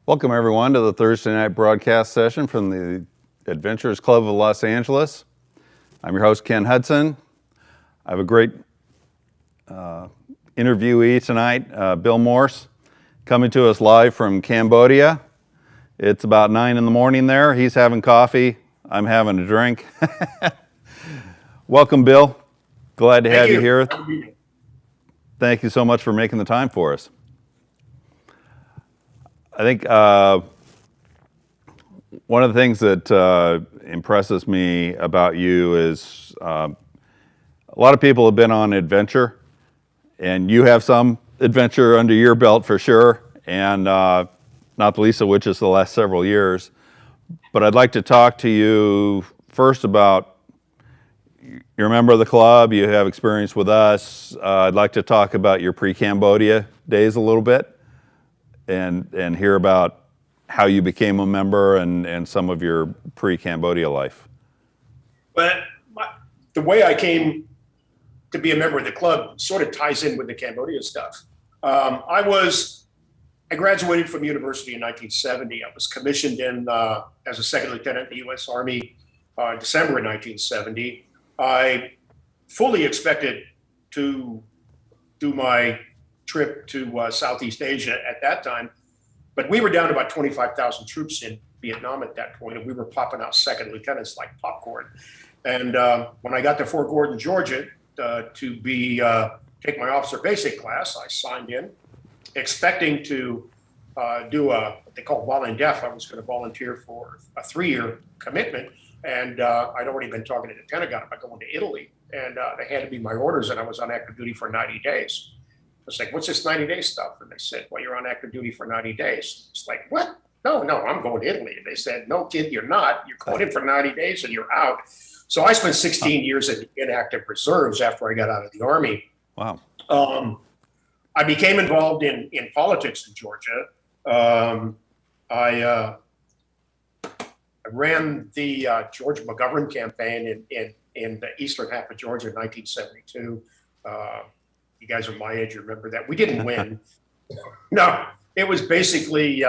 Welcome everyone to the Thursday night broadcast session from the Adventurers Club of Los Angeles. I'm your host, Ken Hudson. I have a great interviewee tonight, Bill Morse, coming to us live from Cambodia. It's about 9 in the morning there. He's having coffee. I'm having a drink. Welcome, Bill. Glad to have you here. Thank you so much for making the time for us. I think one of the things that impresses me about you is a lot of people have been on adventure, and you have some adventure under your belt for sure, and not the least of which is the last several years. But I'd like to talk to you first about, you're a member of the club, you have experience with us. I'd like to talk about your pre-Cambodia days a little bit. And hear about how you became a member and some of your pre-Cambodia life. But the way I came to be a member of the club sort of ties in with the Cambodia stuff. I graduated from university in 1970. I was commissioned in as a second lieutenant in the U.S. Army December of 1970. I fully expected to do my trip to Southeast Asia at that time, but we were down to about 25,000 troops in Vietnam at that point, and we were popping out second lieutenants like popcorn. And when I got to Fort Gordon, Georgia, to take my officer basic class, I signed in, expecting to do what they call vol-in-def. I was going to volunteer for a 3-year commitment, and I'd already been talking to the Pentagon about going to Italy, and they handed me my orders, and I was on active duty for 90 days. I was like, what's this 90-day stuff? And they said, well, you're on active duty for 90 days. It's like, what? No, I'm going to Italy. And they said, no, kid, you're not. You're going in for 90 days and you're out. So I spent 16 years in inactive reserves after I got out of the Army. Wow. I became involved in politics in Georgia. I ran the George McGovern campaign in the eastern half of Georgia in 1972. You guys are my age, you remember that. We didn't win. No, it was basically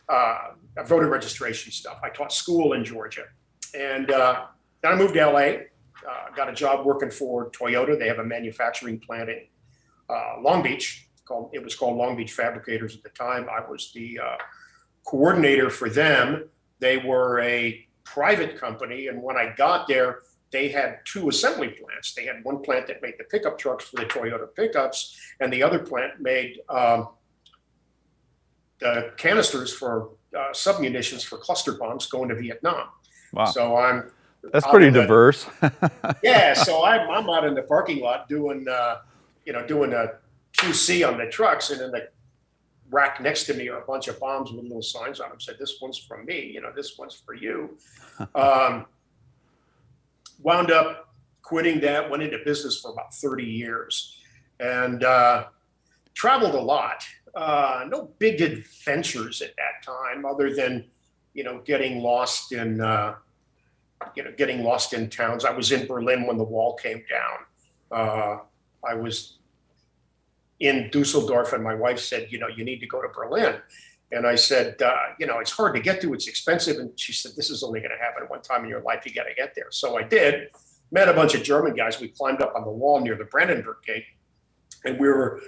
voter registration stuff. I taught school in Georgia. And then I moved to LA, got a job working for Toyota. They have a manufacturing plant in Long Beach. It was called Long Beach Fabricators at the time. I was the coordinator for them. They were a private company. And when I got there, they had 2 assembly plants. They had one plant that made the pickup trucks for the Toyota pickups, and the other plant made the canisters for submunitions for cluster bombs going to Vietnam. Wow. So that's pretty diverse. Yeah. So I'm out in the parking lot doing a QC on the trucks, and in the rack next to me are a bunch of bombs with little signs on them. Said, this one's from me. This one's for you. Wound up quitting that, went into business for about 30 years and traveled a lot. No big adventures at that time other than, getting lost in towns. I was in Berlin when the wall came down. I was in Dusseldorf and my wife said, you need to go to Berlin. And I said, it's hard to get to, it's expensive. And she said, this is only going to happen one time in your life. You got to get there. So I did, met a bunch of German guys. We climbed up on the wall near the Brandenburg Gate. And we were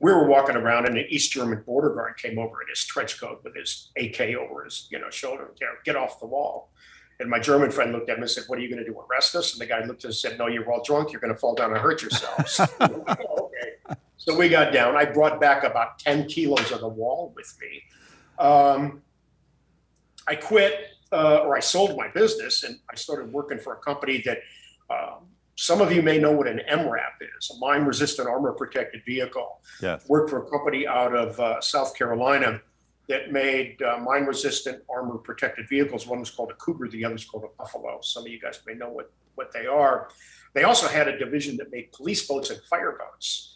walking around, and an East German border guard came over in his trench coat with his AK over his shoulder. Get off the wall. And my German friend looked at him and said, what are you going to do, arrest us? And the guy looked at us and said, no, you're all drunk. You're going to fall down and hurt yourselves. Okay. So we got down. I brought back about 10 kilos of the wall with me. I quit, or I sold my business, and I started working for a company that some of you may know what an MRAP is, a mine-resistant armor-protected vehicle. Yes. Worked for a company out of South Carolina that made mine-resistant armor-protected vehicles. One was called a Cougar, the other was called a Buffalo. Some of you guys may know what they are. They also had a division that made police boats and fireboats.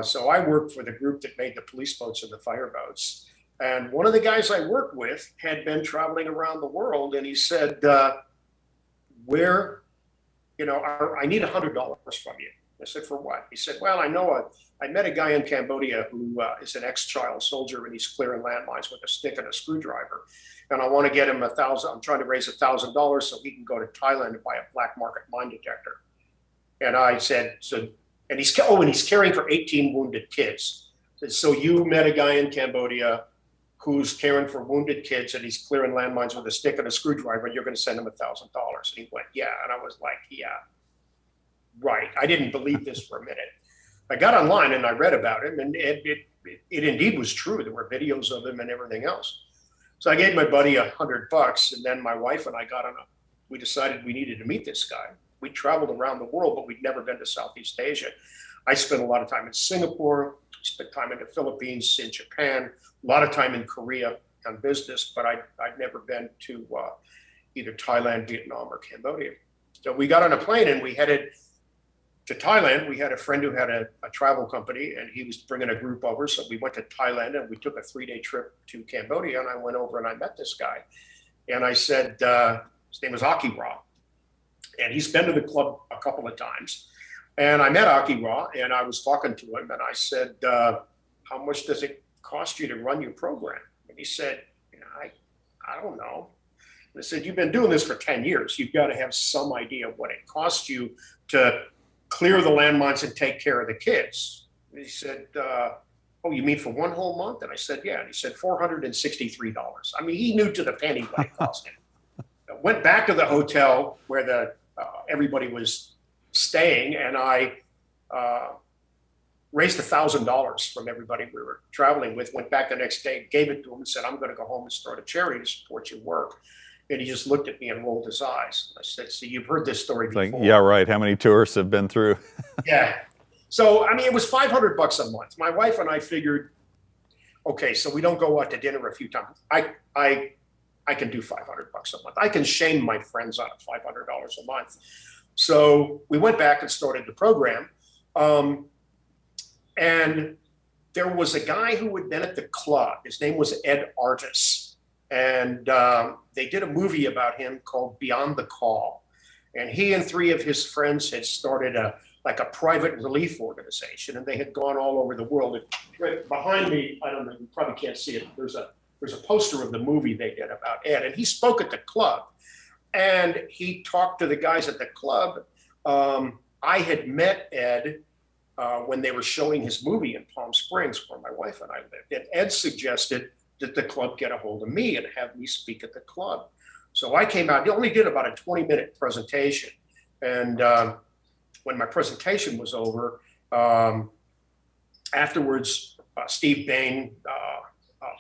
So I worked for the group that made the police boats and the fireboats. And one of the guys I worked with had been traveling around the world, and he said, I need $100 from you. I said, for what? He said, well, I met a guy in Cambodia who is an ex-child soldier, and he's clearing landmines with a stick and a screwdriver. And I want to get him I'm trying to raise $1,000 so he can go to Thailand and buy a black market mine detector. And I said, and he's caring for 18 wounded kids. I said, so you met a guy in Cambodia who's caring for wounded kids, and he's clearing landmines with a stick and a screwdriver, and you're going to send him $1,000. And he went, yeah. And I was like, yeah, right. I didn't believe this for a minute. I got online and I read about him, and it indeed was true. There were videos of him and everything else. So I gave my buddy $100, and then my wife and I we decided we needed to meet this guy. We traveled around the world, but we'd never been to Southeast Asia. I spent a lot of time in Singapore, spent time in the Philippines, in Japan, a lot of time in Korea on business, but I'd never been to either Thailand, Vietnam, or Cambodia. So we got on a plane and we headed to Thailand. We had a friend who had a travel company, and he was bringing a group over. So we went to Thailand, and we took a 3-day trip to Cambodia, and I went over and I met this guy. And I said, his name was Aki Ra, and he's been to the club a couple of times. And I met Aki Ra, and I was talking to him, and I said, how much does it cost you to run your program? And he said, I don't know. And I said, you've been doing this for 10 years. You've got to have some idea of what it costs you to clear the landmines and take care of the kids. And he said, oh, you mean for one whole month? And I said, yeah. And he said, $463. I mean, he knew to the penny what it cost him. I went back to the hotel where everybody was staying, and I raised $1,000 from everybody we were traveling with, went back the next day, gave it to him, and said, I'm going to go home and start a charity to support your work. And he just looked at me and rolled his eyes. I said, see, you've heard this story before. Like, yeah, right. How many tourists have been through? Yeah. So, I mean, it was $500 a month. My wife and I figured, okay, so we don't go out to dinner a few times. I can do $500 a month. I can shame my friends out of $500 a month. So we went back and started the program. And there was a guy who had been at the club. His name was Ed Artis. And they did a movie about him called Beyond the Call. And he and 3 of his friends had started a private relief organization, and they had gone all over the world. And right behind me, I don't know, you probably can't see it. There's a poster of the movie they did about Ed, and he spoke at the club. And he talked to the guys at the club. I had met Ed when they were showing his movie in Palm Springs, where my wife and I lived. And Ed suggested that the club get a hold of me and have me speak at the club. So I came out. He only did about a 20-minute presentation. And when my presentation was over, afterwards, Steve Bain,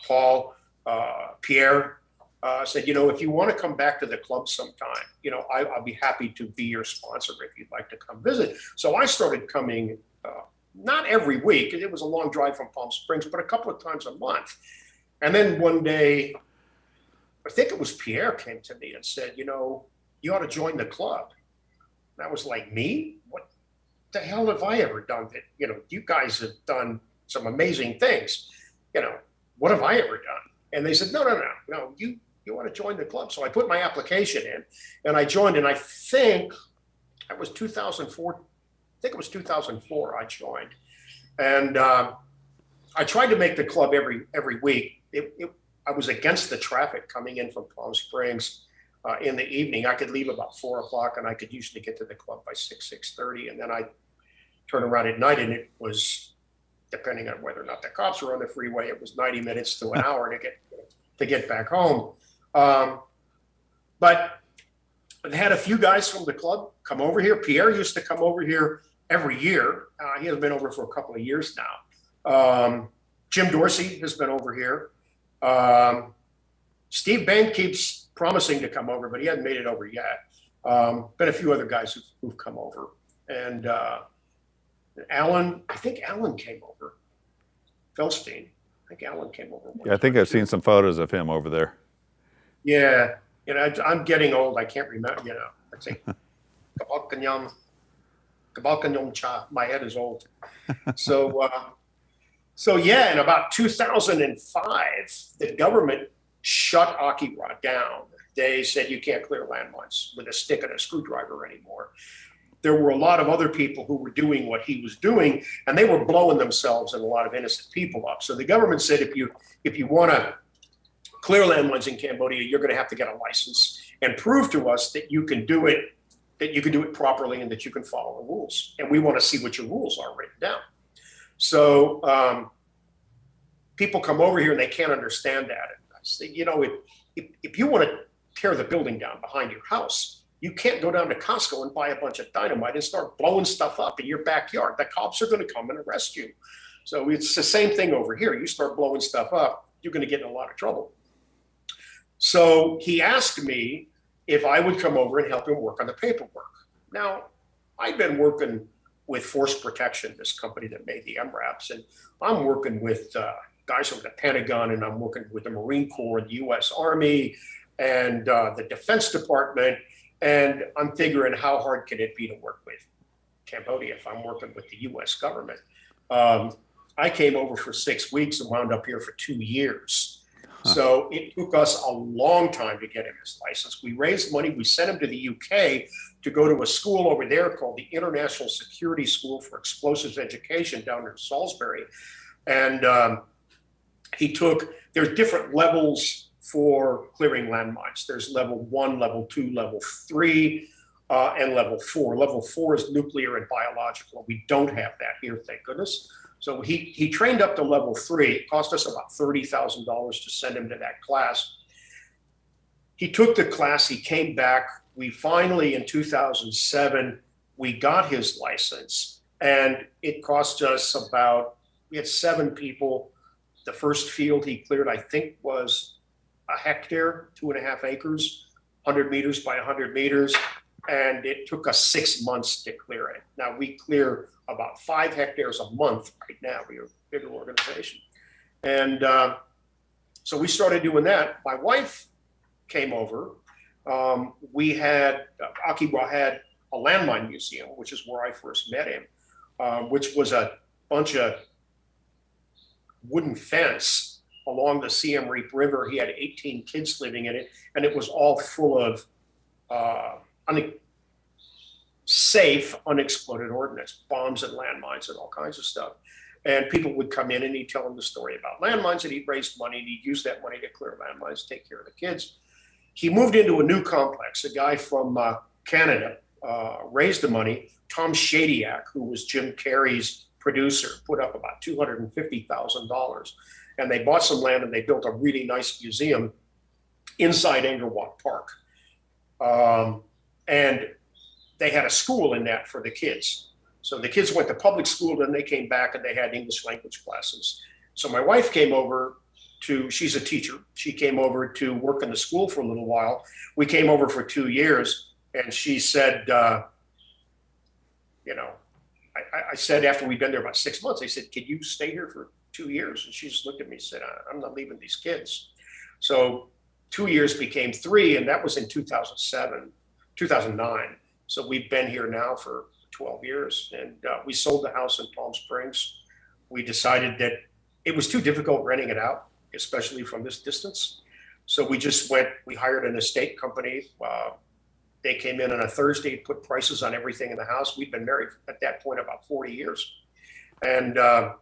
Paul, Pierre said, if you want to come back to the club sometime, I'll be happy to be your sponsor if you'd like to come visit. So I started coming, not every week. It was a long drive from Palm Springs, but a couple of times a month. And then one day, I think it was Pierre came to me and said, you ought to join the club. And I was like, me? What the hell have I ever done that? You guys have done some amazing things. What have I ever done? And they said, no, you want to join the club. So I put my application in and I joined, and I think that was 2004. I think it was 2004 I joined. And I tried to make the club every week. I was against the traffic coming in from Palm Springs in the evening. I could leave about 4 o'clock, and I could usually get to the club by 6:30. And then I turn around at night, and it was, depending on whether or not the cops were on the freeway, it was 90 minutes to an hour to get back home. But I've had a few guys from the club come over here. Pierre used to come over here every year. He has been over for a couple of years now. Jim Dorsey has been over here. Steve Bain keeps promising to come over, but he hasn't made it over yet. Been a few other guys who've come over. And Alan, I think Alan came over. Felstein, I think Alan came over. Yeah, I think I've seen some photos of him over there. Yeah, I'm getting old. I can't remember, I think Kabalkanyom Cha, my head is old. So yeah, in about 2005, the government shut Aki Ra down. They said you can't clear landmines with a stick and a screwdriver anymore. there were a lot of other people who were doing what he was doing, and they were blowing themselves and a lot of innocent people up. So the government said, if you want to clear landmines in Cambodia, you're going to have to get a license and prove to us that you can do it properly and that you can follow the rules. And we want to see what your rules are written down. So people come over here and they can't understand that. And I say, if you want to tear the building down behind your house, you can't go down to Costco and buy a bunch of dynamite and start blowing stuff up in your backyard. The cops are going to come and arrest you. So it's the same thing over here. You start blowing stuff up, you're going to get in a lot of trouble. So he asked me if I would come over and help him work on the paperwork. Now, I'd been working with Force Protection, this company that made the MRAPs, and I'm working with guys from the Pentagon, and I'm working with the Marine Corps, the U.S. Army, and the Defense Department, and I'm figuring how hard can it be to work with Cambodia if I'm working with the U.S. government. I came over for 6 weeks and wound up here for 2 years. So it took us a long time to get him his license. We raised money. We sent him to the UK to go to a school over there called the International Security School for Explosives Education down in Salisbury. And there's different levels for clearing landmines. There's level 1, level 2, level 3, and level 4. Level 4 is nuclear and biological. We don't have that here, thank goodness. So he trained up to level 3. It cost us about $30,000 to send him to that class. He took the class, he came back. We finally, in 2007, we got his license, and it cost us we had 7 people. The first field he cleared, I think, was a hectare, 2.5 acres, 100 meters by 100 meters. And it took us 6 months to clear it. Now we clear about 5 hectares a month right now. We're a bigger organization. And so we started doing that. My wife came over. Akiba had a landmine museum, which is where I first met him, which was a bunch of wooden fence along the Siem Reap River. He had 18 kids living in it, and it was all full of safe, unexploded ordnance, bombs and landmines and all kinds of stuff. And people would come in and he'd tell them the story about landmines, and he'd raise money and he'd use that money to clear landmines, take care of the kids. He moved into a new complex. A guy from Canada raised the money. Tom Shadyac, who was Jim Carrey's producer, put up about $250,000. And they bought some land and they built a really nice museum inside Angkor Park. And they had a school in that for the kids. So the kids went to public school, then they came back and they had English language classes. So my wife came over she's a teacher. She came over to work in the school for a little while. We came over for 2 years, and she said, I said after we'd been there about 6 months, I said, "Can you stay here for 2 years?" And she just looked at me and said, "I'm not leaving these kids." So 2 years became 3, and that was in 2009. So we've been here now for 12 years, and we sold the house in Palm Springs. We decided that it was too difficult renting it out, especially from this distance. So we hired an estate company. They came in on a Thursday, put prices on everything in the house. We'd been married at that point about 40 years. And on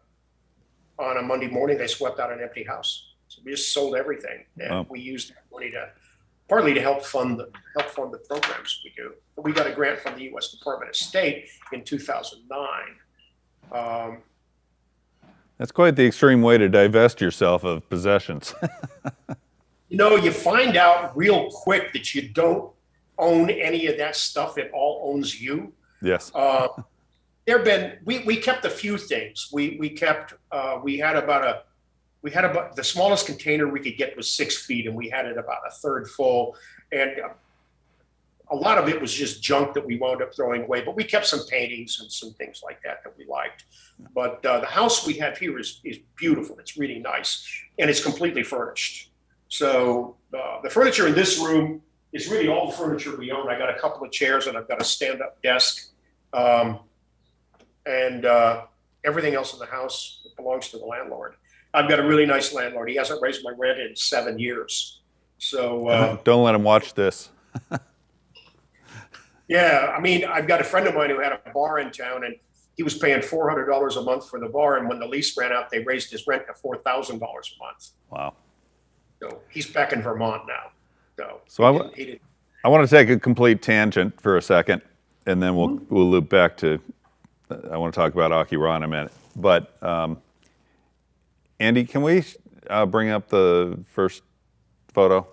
a Monday morning, they swept out an empty house. So we just sold everything. And we used that money partly to help fund the programs we do. But we got a grant from the U.S. Department of State in 2009. That's quite the extreme way to divest yourself of possessions. You find out real quick that you don't own any of that stuff. It all owns you. Yes. We kept a few things. We had about the smallest container we could get was 6 feet, and we had it about a third full. And a lot of it was just junk that we wound up throwing away, but we kept some paintings and some things like that we liked. But the house we have here is beautiful. It's really nice, and it's completely furnished. So the furniture in this room is really all the furniture we own. I got a couple of chairs, and I've got a stand-up desk. And everything else in the house belongs to the landlord. I've got a really nice landlord. He hasn't raised my rent in 7 years. So don't let him watch this. Yeah, I mean, I've got a friend of mine who had a bar in town, and he was paying $400 a month for the bar. And when the lease ran out, they raised his rent to $4,000 a month. Wow. So he's back in Vermont now. So I want to take a complete tangent for a second, and then we'll loop back to. I want to talk about Akira in a minute. But Andy, can we bring up the first photo?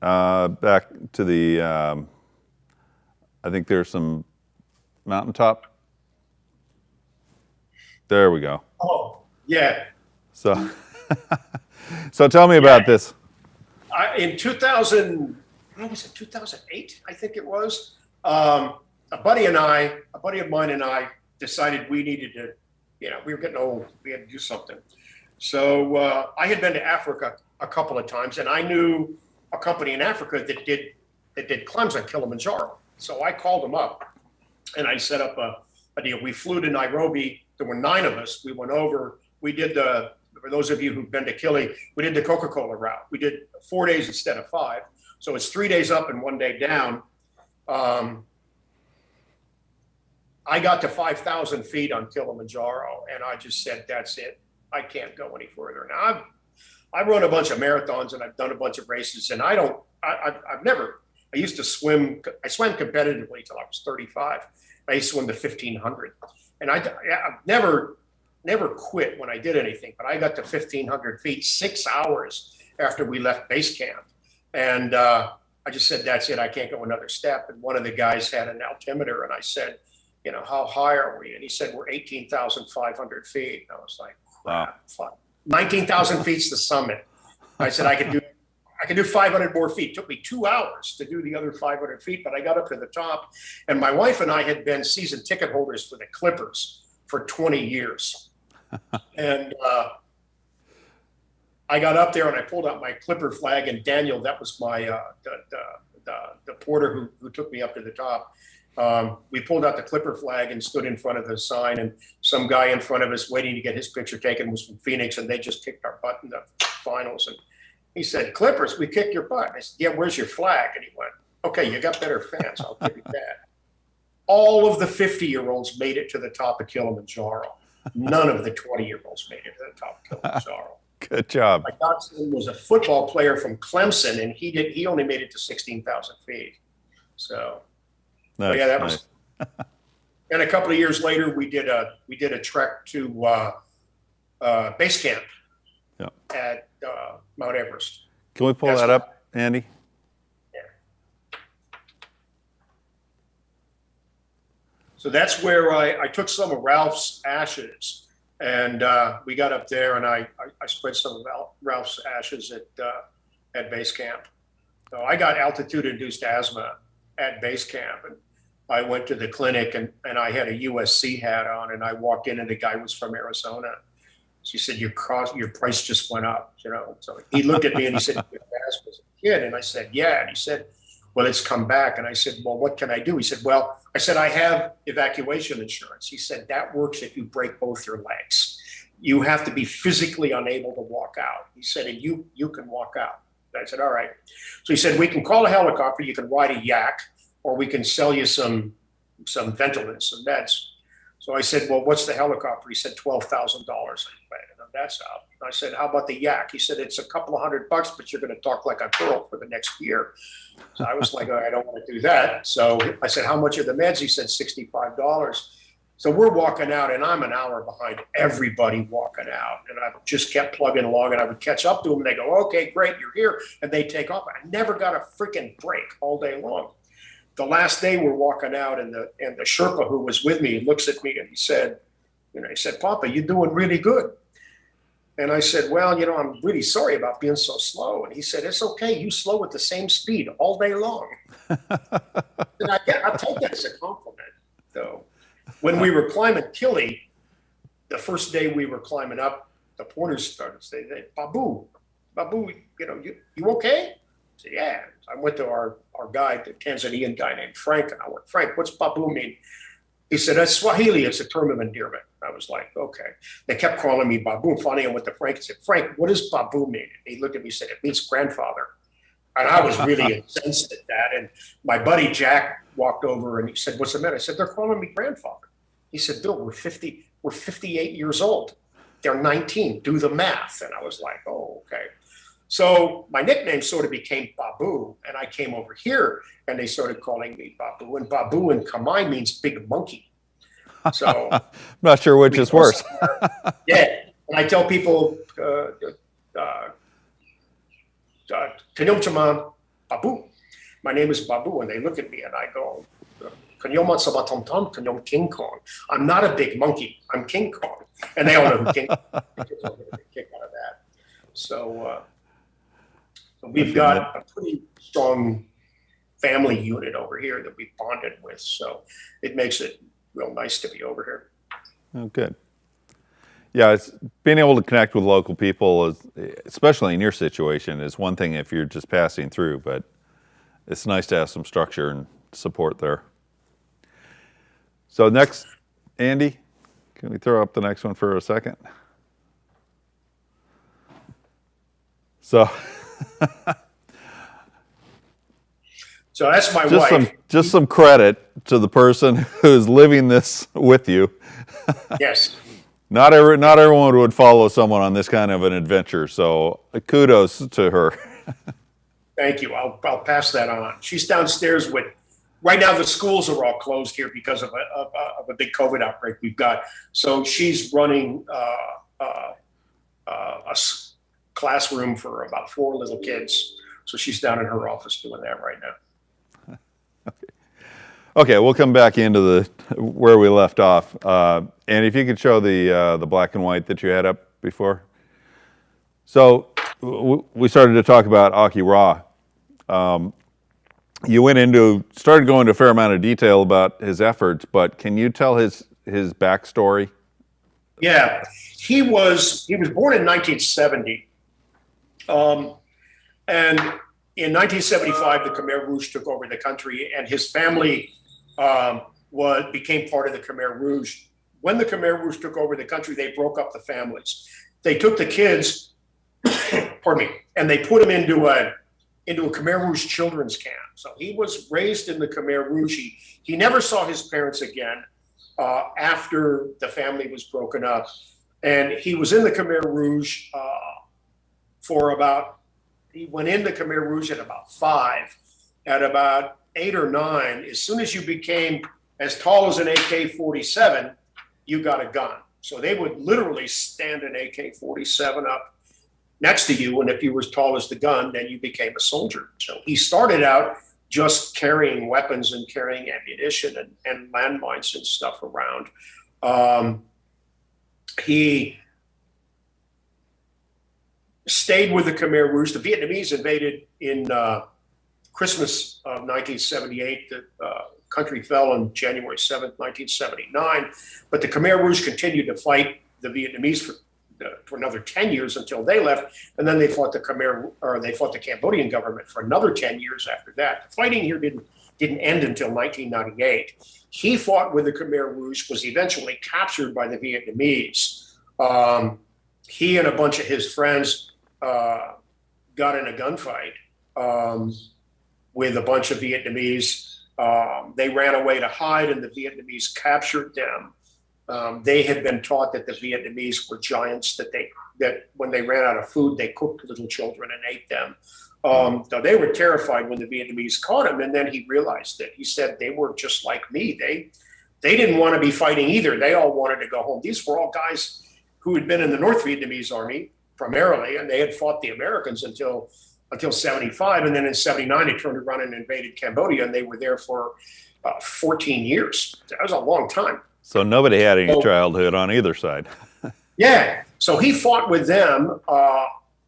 Back to the, I think there's some mountaintop. There we go. Oh, yeah. So, so tell me about this. In 2000, what was it, 2008, I think it was, a buddy of mine and I decided we needed to, we were getting old, we had to do something. So I had been to Africa a couple of times, and I knew a company in Africa that did climbs on Kilimanjaro. So I called them up and I set up a deal. We flew to Nairobi. There were 9 of us. We went over. We did for those of you who've been to Kili, we did the Coca-Cola route. We did 4 days instead of 5. So it's 3 days up and 1 day down. I got to 5,000 feet on Kilimanjaro, and I just said, that's it. I can't go any further. Now, I run a bunch of marathons and I've done a bunch of races, and I used to swim. I swam competitively till I was 35. I used to swim the 1500, and I've never quit when I did anything, but I got to 1,500 feet, 6 hours after we left base camp. And I just said, that's it. I can't go another step. And one of the guys had an altimeter, and I said, how high are we? And he said, we're 18,500 feet. And I was like, crap, wow. 19,000 feet's the summit. I said, I could do 500 more feet. It took me 2 hours to do the other 500 feet, but I got up to the top. And my wife and I had been season ticket holders for the Clippers for 20 years. And I got up there and I pulled out my Clipper flag, and Daniel, that was my the porter who took me up to the top. We pulled out the Clipper flag and stood in front of the sign, and some guy in front of us waiting to get his picture taken was from Phoenix, and they just kicked our butt in the finals. And he said, Clippers, we kicked your butt. I said, yeah, where's your flag? And he went, okay, you got better fans. I'll give you that. All of the 50-year-olds made it to the top of Kilimanjaro. None of the 20-year-olds made it to the top of Kilimanjaro. Good job. My godson was a football player from Clemson, and he only made it to 16,000 feet. So, nice, yeah, that was. And a couple of years later, we did a trek to base camp at Mount Everest. Can we pull that up, Andy? Yeah. So that's where I took some of Ralph's ashes, and we got up there, and I spread some of Ralph's ashes at base camp. So I got altitude-induced asthma at base camp, and I went to the clinic, and I had a USC hat on, and I walked in, and the guy was from Arizona. She said, your price just went up, So he looked at me and he said, you had asthma as a kid? And I said, yeah. And he said, well, it's come back. And I said, well, what can I do? He said, well, I said, I have evacuation insurance. He said, that works if you break both your legs. You have to be physically unable to walk out. He said, and you can walk out. And I said, all right. So he said, we can call a helicopter. You can ride a yak, or we can sell you some Ventolin, some meds. So I said, well, what's the helicopter? He said, $12,000. I went, that's out. I said, how about the yak? He said, it's a couple of $100, but you're going to talk like a girl for the next year. So I was like, oh, I don't want to do that. So I said, how much are the meds? He said, $65. So we're walking out, and I'm an hour behind everybody walking out. And I just kept plugging along, and I would catch up to them, and they go, okay, great, you're here. And they take off. I never got a freaking break all day long. The last day we're walking out, and the Sherpa who was with me looks at me and he said, Papa, you're doing really good. And I said, well, I'm really sorry about being so slow. And he said, it's okay. You slow at the same speed all day long. And I'll take that as a compliment. So when we were climbing Kili, the first day we were climbing up, the porters started saying, Babu, you okay? I said, yeah. I went to our guy, the Tanzanian guy named Frank, and I went, Frank, what's Babu mean? He said, that's Swahili. It's a term of endearment. I was like, okay. They kept calling me Babu. Finally, I went to Frank and said, Frank, what does Babu mean? And he looked at me and said, it means grandfather. And I was really incensed at that. And my buddy Jack walked over and he said, what's the matter? I said, they're calling me grandfather. He said, Bill, we're 58 years old. They're 19. Do the math. And I was like, oh, okay. So my nickname sort of became Babu, and I came over here and they started calling me Babu. And Babu in Khmer means big monkey. So I'm not sure which is worse. Yeah. And I tell people, Kanyom Chama Babu. My name is Babu. And they look at me and I go, Kanyom Sabatom Kanyom King Kong. I'm not a big monkey. I'm King Kong. And they all know who King Kong is. They get a kick out of that. So, we've got a pretty strong family unit over here that we've bonded with. So it makes it real nice to be over here. Oh, good. Yeah, it's being able to connect with local people, especially in your situation, is one thing if you're just passing through, but it's nice to have some structure and support there. So next, Andy, can we throw up the next one for a second? So so that's my wife. Just some credit to the person who's living this with you. Yes. Not everyone would follow someone on this kind of an adventure. So kudos to her. Thank you. I'll pass that on. She's downstairs with. Right now, the schools are all closed here because of a big COVID outbreak we've got. So she's running a classroom for about 4 little kids. So she's down in her office doing that right now. Okay, we'll come back into where we left off. And if you could show the black and white that you had up before. So we started to talk about Aki Ra. You started going into a fair amount of detail about his efforts, but can you tell his backstory? Yeah, he was born in 1970. And in 1975, the Khmer Rouge took over the country, and his family became part of the Khmer Rouge. When the Khmer Rouge took over the country, they broke up the families. They took the kids, pardon me, and they put them into a Khmer Rouge children's camp. So he was raised in the Khmer Rouge. He never saw his parents again after the family was broken up. And he was in the Khmer Rouge he went into Khmer Rouge at about 5. At about 8 or 9, as soon as you became as tall as an AK-47, you got a gun. So they would literally stand an AK-47 up next to you, and if you were as tall as the gun, then you became a soldier. So he started out just carrying weapons and carrying ammunition and landmines and stuff around. He stayed with the Khmer Rouge. The Vietnamese invaded in Christmas of 1978. The country fell on January 7th, 1979. But the Khmer Rouge continued to fight the Vietnamese for another 10 years until they left. And then they fought the Cambodian government for another 10 years after that. The fighting here didn't end until 1998. He fought with the Khmer Rouge, was eventually captured by the Vietnamese. He and a bunch of his friends got in a gunfight with a bunch of Vietnamese. They ran away to hide, and the Vietnamese captured them. They had been taught that the Vietnamese were giants, that when they ran out of food, they cooked little children and ate them. So they were terrified when the Vietnamese caught him, and then he realized that. He said, they were just like me. They didn't want to be fighting either. They all wanted to go home. These were all guys who had been in the North Vietnamese army primarily, and they had fought the Americans until 75. And then in 79, they turned around and invaded Cambodia, and they were there for 14 years. That was a long time. So nobody had any childhood on either side. Yeah. So he fought with them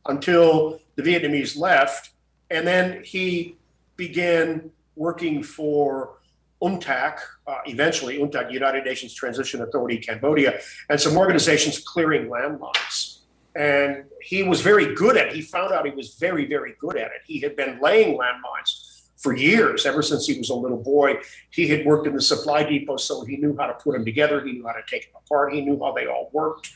until the Vietnamese left. And then he began working for UNTAC, eventually UNTAC, United Nations Transition Authority, Cambodia, and some organizations clearing landmines. And he was very good at it. He found out he was very, very good at it. He had been laying landmines for years, ever since he was a little boy. He had worked in the supply depot, so he knew how to put them together. He knew how to take them apart. He knew how they all worked.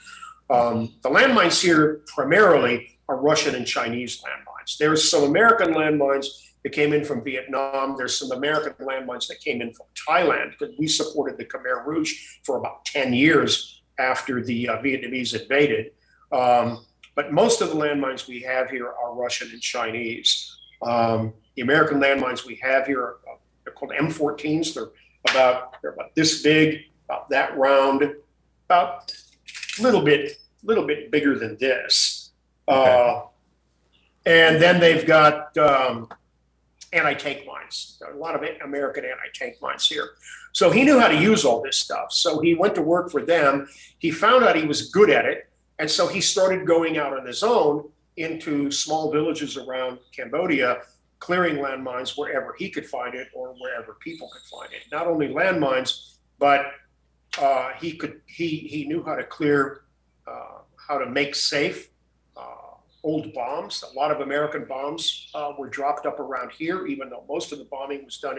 The landmines here primarily are Russian and Chinese landmines. There's some American landmines that came in from Vietnam. There's some American landmines that came in from Thailand, because we supported the Khmer Rouge for about 10 years after the Vietnamese invaded. But most of the landmines we have here are Russian and Chinese. The American landmines we have here are they're called M14s. They're about this big, about that round, about a little bit bigger than this. Okay. And then they've got anti-tank mines. There are a lot of American anti-tank mines here. So he knew how to use all this stuff. So he went to work for them. He found out he was good at it. And so he started going out on his own into small villages around Cambodia, clearing landmines wherever he could find it or wherever people could find it. Not only landmines, but he knew how to clear, how to make safe old bombs. A lot of American bombs were dropped up around here, even though most of the bombing was done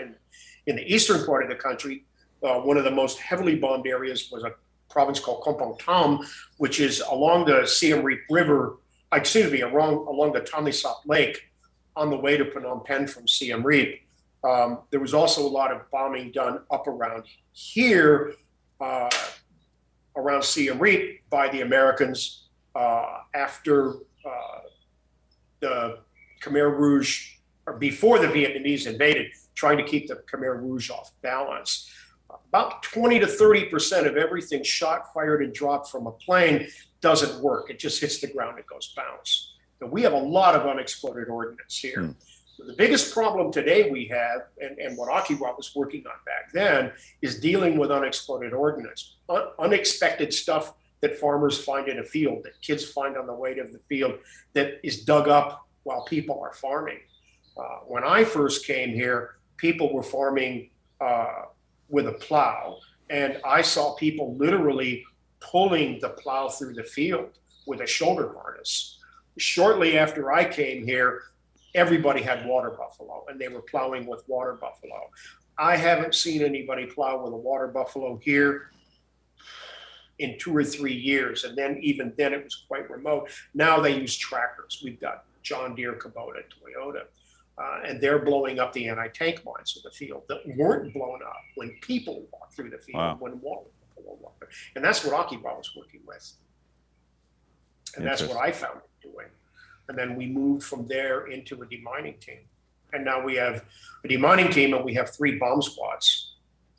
in the eastern part of the country. One of the most heavily bombed areas was a province called Kompong Thom, which is along the Siem Reap River, along the Tonle Sap Lake on the way to Phnom Penh from Siem Reap. There was also a lot of bombing done up around here, around Siem Reap by the Americans after the Khmer Rouge, or before the Vietnamese invaded, trying to keep the Khmer Rouge off balance. About 20 to 30% of everything shot, fired, and dropped from a plane doesn't work. It just hits the ground, it goes bounce. So we have a lot of unexploded ordnance here. So the biggest problem today we have, and what Akiwa was working on back then, is dealing with unexploded ordnance. Unexpected stuff that farmers find in a field, that kids find on the way to the field, that is dug up while people are farming. When I first came here, people were farming with a plow, and I saw people literally pulling the plow through the field with a shoulder harness. Shortly after I came here, everybody had water buffalo, and they were plowing with water buffalo. I haven't seen anybody plow with a water buffalo here in 2 or 3 years, and then even then it was quite remote. Now they use tractors. We've got John Deere, Kubota, Toyota, and they're blowing up the anti-tank mines in the field that weren't blown up when people walked through the field. Wow. When water buffalo walked there. And that's what Akiwa was working with, and that's what I found doing. And then we moved from there into a demining team, and now we have a demining team, and we have 3 bomb squads,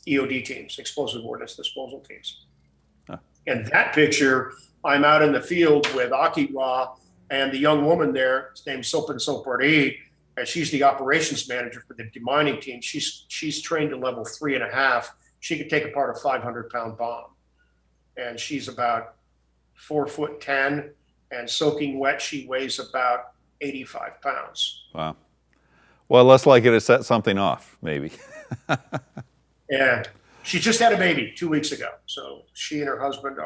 EOD teams, explosive ordnance disposal teams. And that picture, I'm out in the field with Akiwa and the young woman there, named Sopan Sopari, and she's the operations manager for the demining team. She's trained to level 3.5. She could take apart a 500-pound bomb, and she's about 4'10", and soaking wet, she weighs about 85 pounds. Wow. Well, less likely to set something off, maybe. Yeah. She just had a baby 2 weeks ago. So she and her husband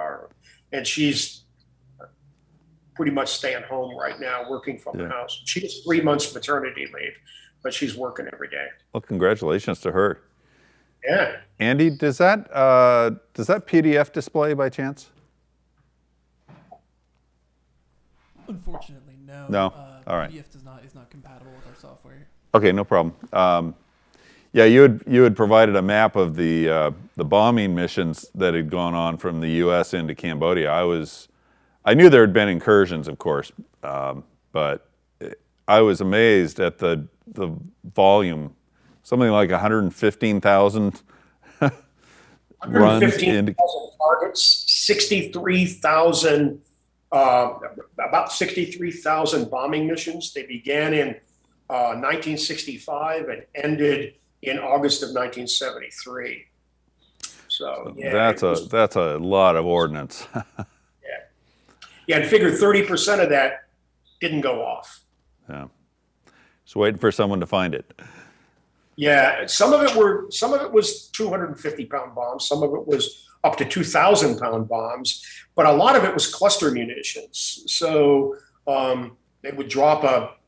and she's pretty much staying home right now, working from the house. She has 3 months maternity leave, but she's working every day. Well, congratulations to her. Yeah. Andy, does that PDF display by chance? Unfortunately, no. No. All right. PDF is not compatible with our software. Okay, no problem. Yeah, you had provided a map of the bombing missions that had gone on from the U.S. into Cambodia. I knew there had been incursions, of course, but I was amazed at the volume. Something like 115,000 runs into targets, 63,000, about 63,000 bombing missions. They began in 1965 and ended in August of 1973. So yeah, that's a lot of ordnance. Yeah, and figure 30% of that didn't go off. Yeah, just waiting for someone to find it. Yeah, some of it was 250-pound bombs. Some of it was up to 2,000-pound bombs, but a lot of it was cluster munitions. So they would drop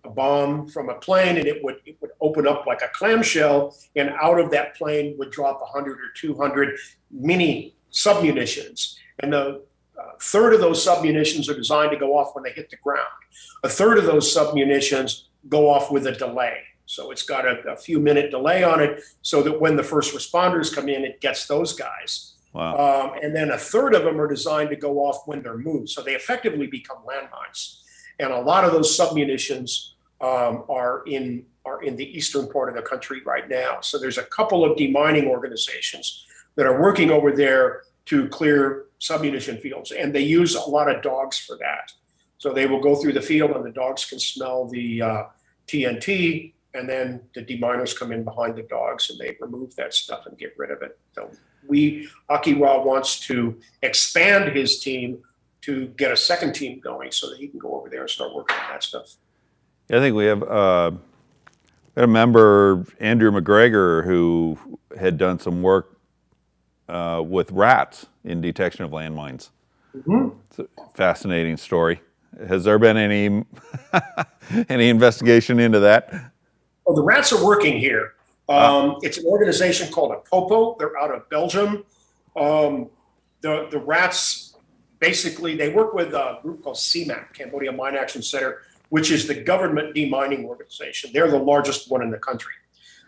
a bomb from a plane, and it would open up like a clamshell, and out of that plane would drop 100 or 200 mini submunitions. And the third of those submunitions are designed to go off when they hit the ground. A third of those submunitions go off with a delay. So it's got a few minute delay on it so that when the first responders come in, it gets those guys. Wow. And then a third of them are designed to go off when they're moved. So they effectively become landmines. And a lot of those submunitions are in the eastern part of the country right now. So there's a couple of demining organizations that are working over there to clear submunition fields. And they use a lot of dogs for that. So they will go through the field and the dogs can smell the TNT, and then the deminers come in behind the dogs and they remove that stuff and get rid of it. So Akiwa wants to expand his team to get a second team going so that he can go over there and start working on that stuff. Yeah, I think we have a member, Andrew McGregor, who had done some work with rats in detection of landmines. Mm-hmm. It's a fascinating story. Has there been any any investigation into that? Oh, the rats are working here. It's an organization called Apopo. They're out of Belgium. The rats, basically, they work with a group called CMAC, Cambodia Mine Action Center, which is the government demining organization. They're the largest one in the country.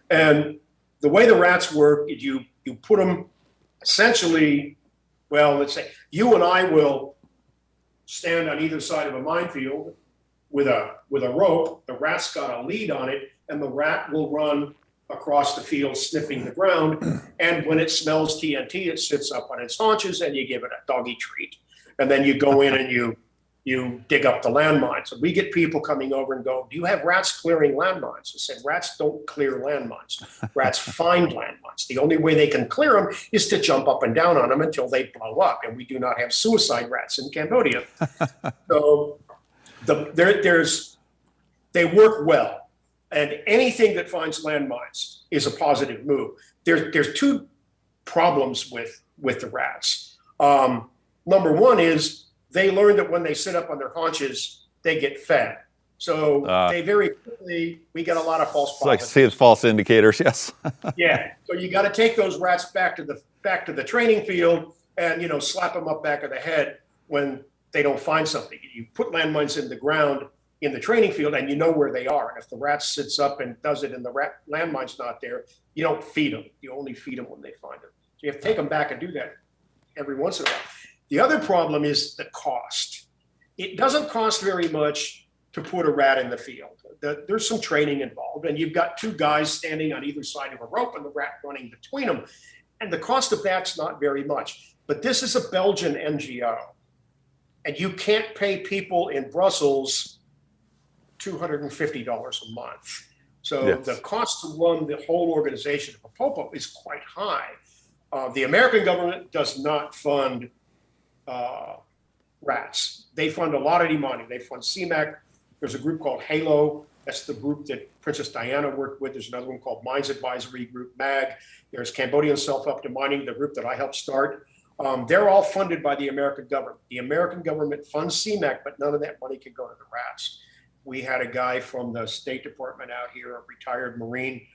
And the way the rats work is you put them essentially, well, let's say you and I will stand on either side of a minefield with a rope. The rat's got a lead on it, and the rat will run across the field sniffing the ground. And when it smells TNT, it sits up on its haunches and you give it a doggy treat. And then you go in and you dig up the landmines. So we get people coming over and go, do you have rats clearing landmines? I said, rats don't clear landmines. Rats find landmines. The only way they can clear them is to jump up and down on them until they blow up. And we do not have suicide rats in Cambodia. So they work well. And anything that finds landmines is a positive move. There's two problems with the rats. Number one is they learn that when they sit up on their haunches, they get fed. So they very quickly, we get a lot of false positives. Like see false indicators, yes. Yeah. So you got to take those rats back to the training field and slap them up back of the head when they don't find something. You put landmines in the ground in the training field and you know where they are. And if the rat sits up and does it and the landmine's not there, you don't feed them. You only feed them when they find them. So you have to take them back and do that every once in a while. The other problem is the cost. It doesn't cost very much to put a rat in the field. There's some training involved, and you've got two guys standing on either side of a rope and the rat running between them. And the cost of that's not very much. But this is a Belgian NGO, and you can't pay people in Brussels $250 a month. So yes. The cost to run the whole organization of Apopo is quite high. The American government does not fund rats. They fund a lot of demining. They fund CMAC. There's a group called HALO. That's the group that Princess Diana worked with. There's another one called Mines Advisory Group, MAG. There's Cambodian Self-Help Demining, the group that I helped start. They're all funded by the American government. The American government funds CMAC, but none of that money can go to the rats. We had a guy from the State Department out here, a retired Marine,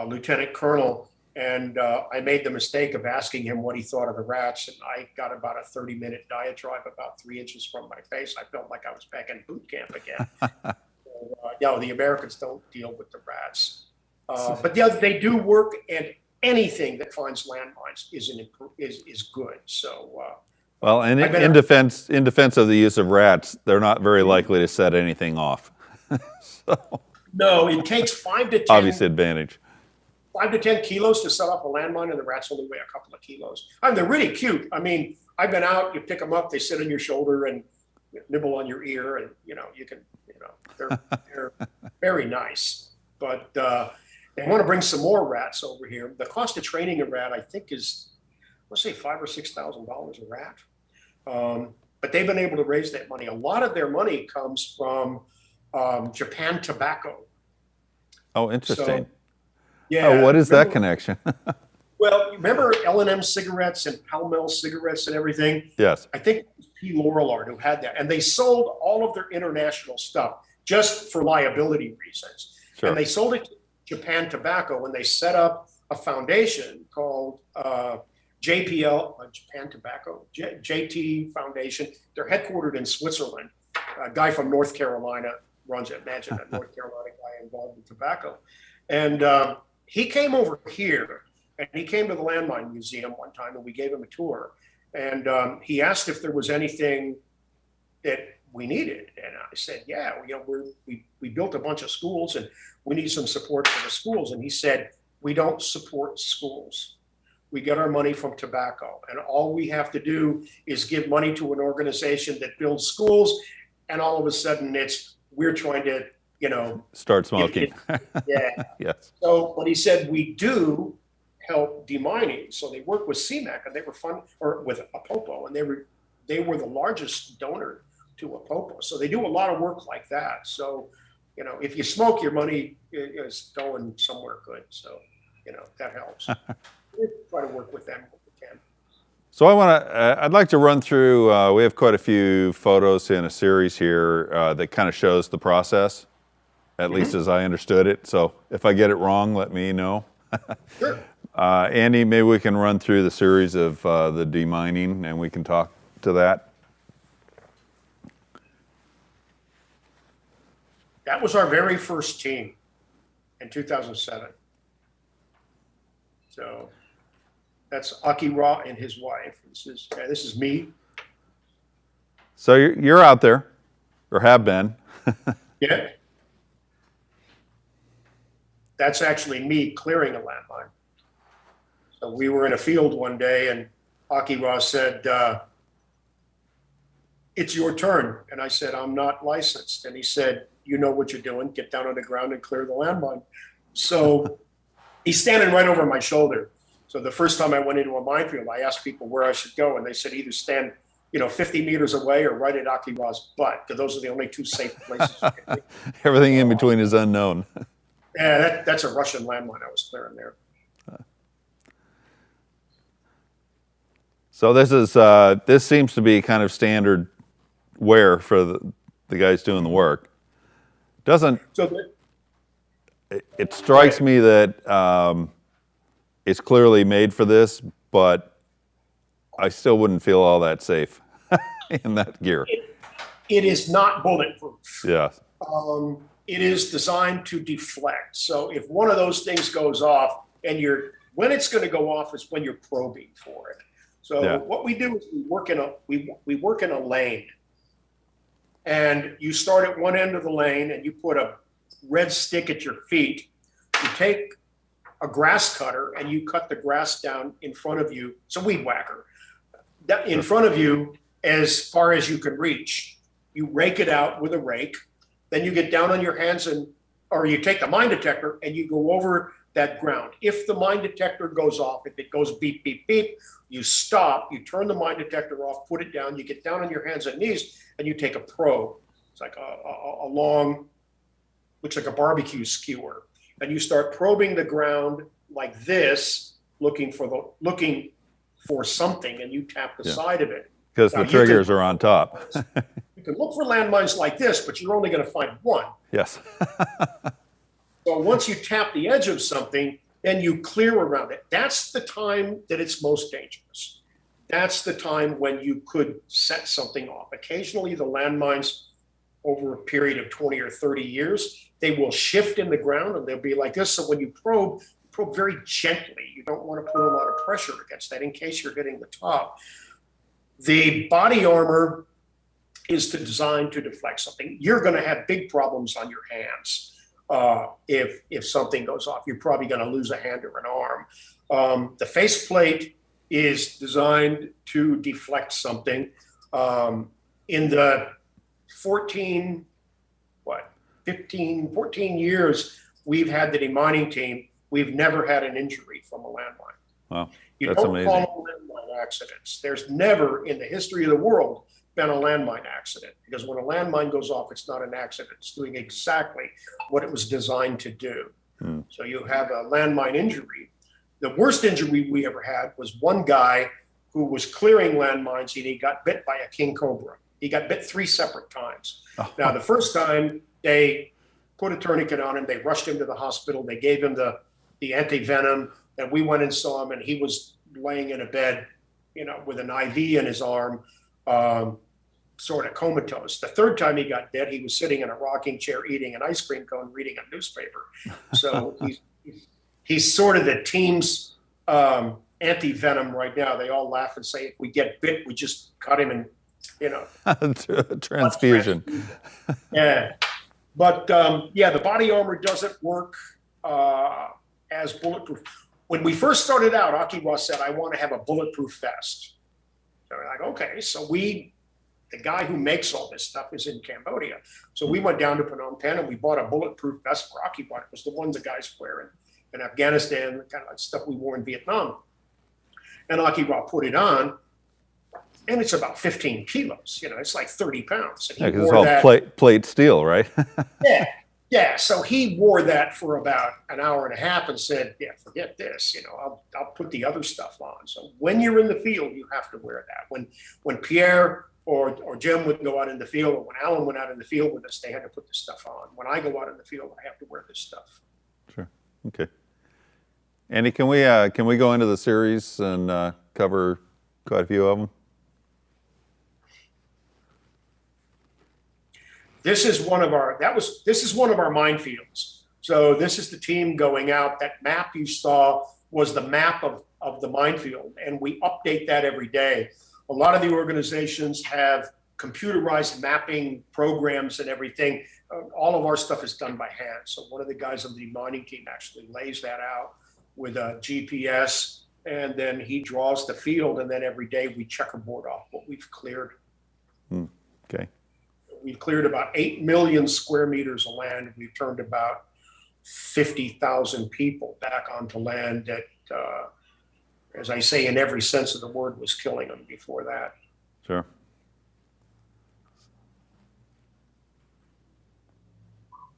Lieutenant Colonel, and I made the mistake of asking him what he thought of the rats, and I got about a 30-minute diatribe about 3 inches from my face. I felt like I was back in boot camp again. So, the Americans don't deal with the rats. But they do work, and anything that finds landmines is good. So. Well, and in defense of the use of rats, they're not very likely to set anything off. So, no, it takes 5 to 10. Obvious advantage. 5 to 10 kilos to set off a landmine, and the rats only weigh a couple of kilos. They're really cute. I mean, I've been out, you pick them up, they sit on your shoulder and nibble on your ear, and they're very nice. But they want to bring some more rats over here. The cost of training a rat, I think, is let's say $5,000 or $6,000 a rat. But they've been able to raise that money. A lot of their money comes from Japan Tobacco. Oh, interesting. So, yeah. What is that connection? Well, remember L&M cigarettes and Pall Mall cigarettes and everything? Yes. I think it was P. Lorillard who had that. And they sold all of their international stuff. just for liability reasons. Sure. And they sold it to Japan Tobacco, and they set up a foundation called JPL, Japan Tobacco, JT Foundation. They're headquartered in Switzerland. A guy from North Carolina runs it. Imagine a North Carolina guy involved in tobacco. And he came over here, and he came to the Landmine Museum one time, and we gave him a tour. And he asked if there was anything that we needed. And I said, yeah, we built a bunch of schools, and we need some support for the schools. And he said, we don't support schools. We get our money from tobacco. And all we have to do is give money to an organization that builds schools. And all of a sudden we're trying to, start smoking. Yeah. Yes. So, but he said, we do help demining. So they work with CMAC, and they were with Apopo, and they were the largest donor to Apopo. So they do a lot of work like that. So, if you smoke, your money is going somewhere good. So, that helps. We try to work with them if we can. So I'd like to run through, we have quite a few photos in a series here that kind of shows the process, at least as I understood it. So if I get it wrong, let me know. Sure. Andy, maybe we can run through the series of the demining, and we can talk to that. That was our very first team in 2007. So that's Akira and his wife. This is me. So you're out there, or have been. Yeah. That's actually me clearing a landmine. So we were in a field one day, and Akira said, it's your turn. And I said, I'm not licensed. And he said, you know what you're doing. Get down on the ground and clear the landmine. So he's standing right over my shoulder. So the first time I went into a minefield, I asked people where I should go, and they said either stand, 50 meters away or right at Akira's butt, because those are the only two safe places you can be. Everything in between is unknown. Yeah, that's a Russian landmine I was clearing there. So this seems to be kind of standard wear for the guys doing the work. It strikes me that it's clearly made for this, but I still wouldn't feel all that safe in that gear. It is not bulletproof. Yeah. It is designed to deflect. So if one of those things goes off, and when it's going to go off is when you're probing for it. So what we do is we work in a lane, and you start at one end of the lane, and you put a red stick at your feet. You take a grass cutter and you cut the grass down in front of you. It's a weed whacker. In front of you as far as you can reach. You rake it out with a rake. Then you get down on your hands or you take the mine detector and you go over that ground. If the mine detector goes off, if it goes beep, beep, beep, you stop, you turn the mine detector off, put it down, you get down on your hands and knees, and you take a probe. It's like a long, looks like a barbecue skewer. And you start probing the ground like this, looking for something, and you tap the side of it. Because the triggers are on top. You can look for landmines like this, but you're only going to find one. Yes. So once you tap the edge of something, then you clear around it. That's the time that it's most dangerous. That's the time when you could set something off. Occasionally, the landmines, over a period of 20 or 30 years, they will shift in the ground and they'll be like this. So when you probe very gently. You don't want to put a lot of pressure against that in case you're hitting the top. The body armor is designed to deflect something. You're going to have big problems on your hands if something goes off. You're probably going to lose a hand or an arm. The faceplate is designed to deflect something. In the 14 years we've had the demining team, we've never had an injury from a landmine. Wow, you don't amazing. Call them landmine accidents. There's never in the history of the world been a landmine accident, because when a landmine goes off, it's not an accident. It's doing exactly what it was designed to do. So you have a landmine injury. The worst injury we ever had was one guy who was clearing landmines and he got bit by a king cobra. He got bit 3 separate times. Now, the first time They put a tourniquet on him. They rushed him to the hospital. They gave him the anti-venom. And we went and saw him, and he was laying in a bed, with an IV in his arm, sort of comatose. The third time he got dead, he was sitting in a rocking chair eating an ice cream cone, reading a newspaper. So he's sort of the team's anti-venom right now. They all laugh and say, if we get bit, we just cut him and, Transfusion. Yeah. But the body armor doesn't work as bulletproof. When we first started out, Akiwa said, I want to have a bulletproof vest. So we're like, okay. So the guy who makes all this stuff is in Cambodia. So we went down to Phnom Penh and we bought a bulletproof vest for Akiwa. It was the one the guys wear in Afghanistan, the kind of like stuff we wore in Vietnam. And Akiwa put it on, and it's about 15 kilos. It's like 30 pounds. And Yeah, because it's all plate steel, right? Yeah. So he wore that for about an hour and a half and said, yeah, forget this. I'll put the other stuff on. So when you're in the field, you have to wear that. When Pierre or Jim would go out in the field, or when Alan went out in the field with us, they had to put this stuff on. When I go out in the field, I have to wear this stuff. Sure. Okay. Andy, can we go into the series and cover quite a few of them? This is one of our minefields. So this is the team going out. That map you saw was the map of the minefield, and we update that every day. A lot of the organizations have computerized mapping programs and everything. All of our stuff is done by hand. So one of the guys on the mining team actually lays that out with a GPS, and then he draws the field, and then every day we checkerboard off what we've cleared. Okay. We've cleared about 8 million square meters of land. We've turned about 50,000 people back onto land that, as I say, in every sense of the word, was killing them before that. Sure.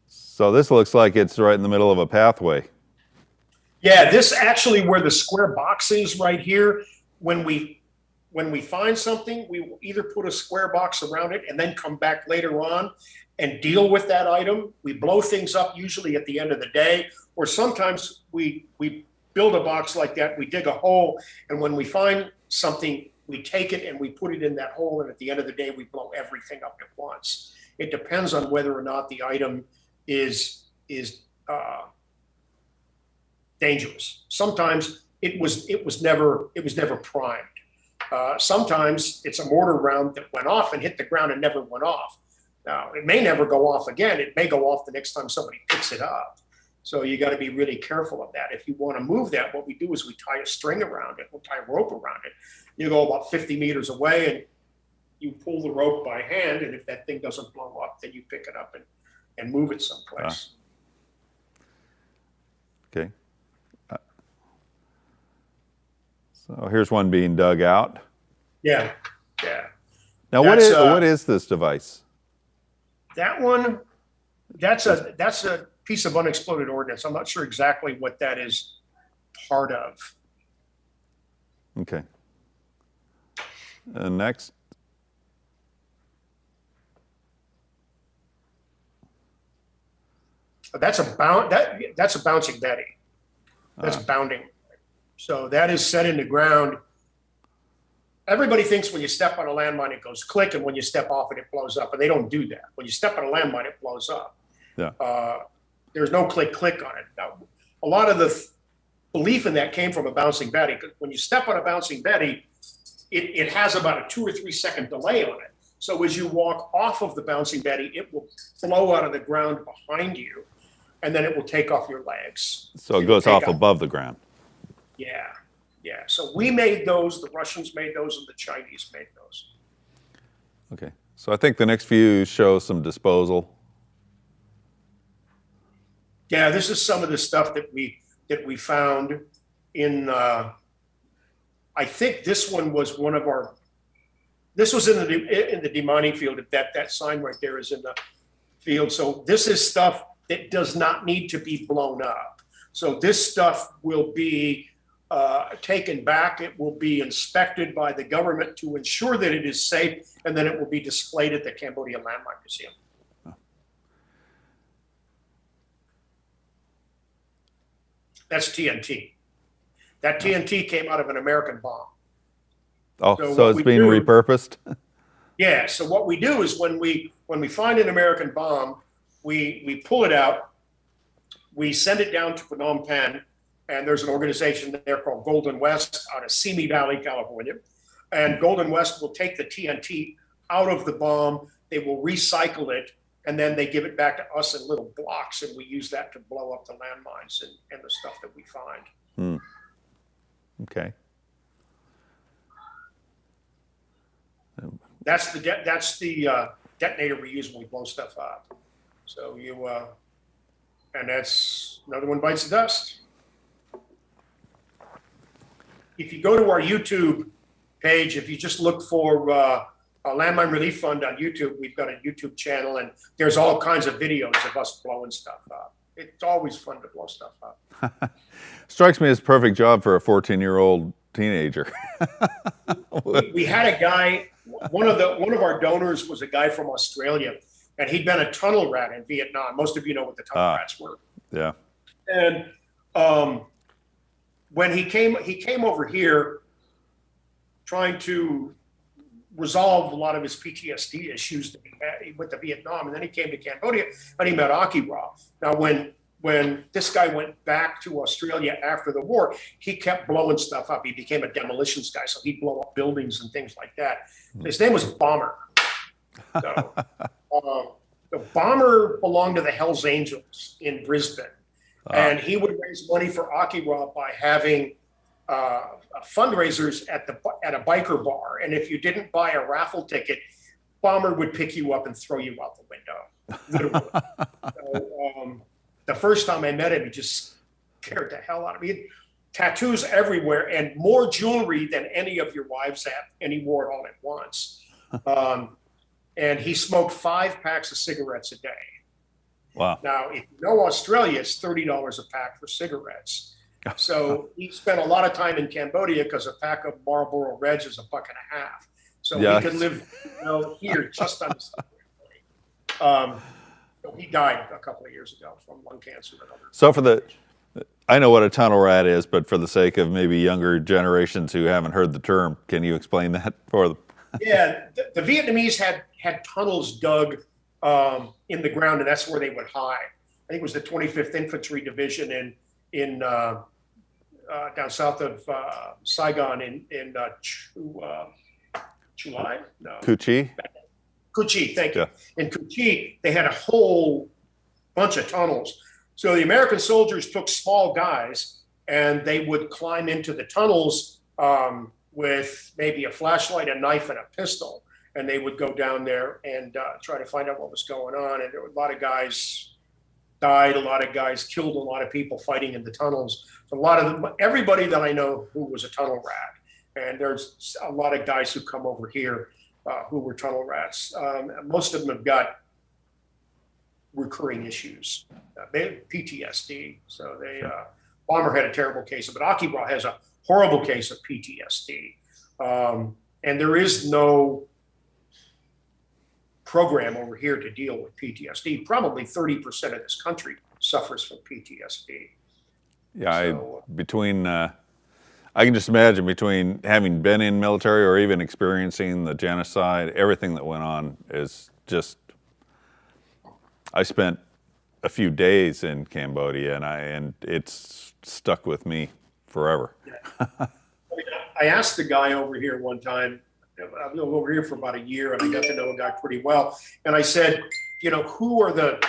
So this looks like it's right in the middle of a pathway. Yeah, this actually where the square box is right here, when we find something, we will either put a square box around it and then come back later on and deal with that item. We blow things up usually at the end of the day, or sometimes we build a box like that, we dig a hole, and when we find something, we take it and we put it in that hole, and at the end of the day, we blow everything up at once. It depends on whether or not the item is dangerous. Sometimes it was never primed. Sometimes it's a mortar round that went off and hit the ground and never went off. Now, it may never go off again. It may go off the next time somebody picks it up. So you got to be really careful of that. If you want to move that, what we do is we tie a string around it. We'll tie a rope around it. You go about 50 meters away and you pull the rope by hand. And if that thing doesn't blow up, then you pick it up and move it someplace. Okay. So here's one being dug out. Yeah. Now, what is this device? That one, that's a piece of unexploded ordnance. I'm not sure exactly what that is part of. Okay. Next. That's a bouncing Betty. That's bounding. So that is set in the ground. Everybody thinks when you step on a landmine, it goes click, and when you step off it, it blows up. And they don't do that. When you step on a landmine, it blows up. Yeah. There's no click on it. Now, a lot of the belief in that came from a bouncing Betty, because when you step on a bouncing Betty, it has about a 2 or 3 second delay on it. So as you walk off of the bouncing Betty, it will flow out of the ground behind you, and then it will take off your legs. So it goes off above the ground. Yeah. So we made those, the Russians made those, and the Chinese made those. Okay. So I think the next few show some disposal. Yeah, this is some of the stuff that we found in, I think this one was one of our, this was in the demining field. That sign right there is in the field. So this is stuff that does not need to be blown up. So this stuff will be taken back. It will be inspected by the government to ensure that it is safe, and then it will be displayed at the Cambodia Landmine Museum. That's TNT. That TNT came out of an American bomb. Oh, So so what it's we being do- repurposed? Yeah. So what we do is when we find an American bomb, we pull it out, we send it down to Phnom Penh, and there's an organization there called Golden West out of Simi Valley, California. And Golden West will take the TNT out of the bomb, they will recycle it, and then they give it back to us in little blocks, and we use that to blow up the landmines and the stuff that we find. Hmm. Okay. That's the detonator we use when we blow stuff up. So and that's another one bites the dust. If you go to our YouTube page, if you just look for a Landmine Relief Fund on YouTube, we've got a YouTube channel, and there's all kinds of videos of us blowing stuff up. It's always fun to blow stuff up. Strikes me as a perfect job for a 14-year-old teenager. We had a guy, one of our donors was a guy from Australia, and he'd been a tunnel rat in Vietnam. Most of you know what the tunnel rats were. Yeah. And when he came over here trying to resolve a lot of his PTSD issues that he had with the Vietnam, and then he came to Cambodia and he met Aki Ra. Now, when this guy went back to Australia after the war, he kept blowing stuff up. He became a demolitions guy, so he'd blow up buildings and things like that. His name was Bomber. So, the Bomber belonged to the Hells Angels in Brisbane, and he would raise money for Aki Ra by having fundraisers at a biker bar. And if you didn't buy a raffle ticket, Bomber would pick you up and throw you out the window, literally. So, the first time I met him, he just scared the hell out of me. He had tattoos everywhere and more jewelry than any of your wives have, and he wore it all at once. And he smoked 5 packs of cigarettes a day. Wow. Now, if you know Australia, it's $30 a pack for cigarettes. So he spent a lot of time in Cambodia because a pack of Marlboro Reds is $1.50. So Yeah. he could live, here just on the subway. He died a couple of years ago from lung cancer and other. So I know what a tunnel rat is, but for the sake of maybe younger generations who haven't heard the term, can you explain that for them? Yeah, the Vietnamese had tunnels dug in the ground, and that's where they would hide. I think it was the 25th Infantry Division in down south of Saigon in Chulai? No. Cu Chi? Cu Chi, thank you. Yeah. In Cu Chi, they had a whole bunch of tunnels. So the American soldiers took small guys and they would climb into the tunnels with maybe a flashlight, a knife, and a pistol. And they would go down there and try to find out what was going on. And there were a lot of guys died, a lot of guys killed a lot of people fighting in the tunnels. So everybody that I know who was a tunnel rat. And there's a lot of guys who come over here who were tunnel rats. Most of them have got recurring issues, PTSD. So Bomber had a terrible case, but Aki Ra has a horrible case of PTSD. And there is no program over here to deal with PTSD. Probably 30% of this country suffers from PTSD. Yeah, so, I can just imagine between having been in military or even experiencing the genocide, everything that went on is just, I spent a few days in Cambodia and it's stuck with me forever. Yeah. I asked the guy over here one time, I've been over here for about a year and I got to know a guy pretty well. And I said, who were the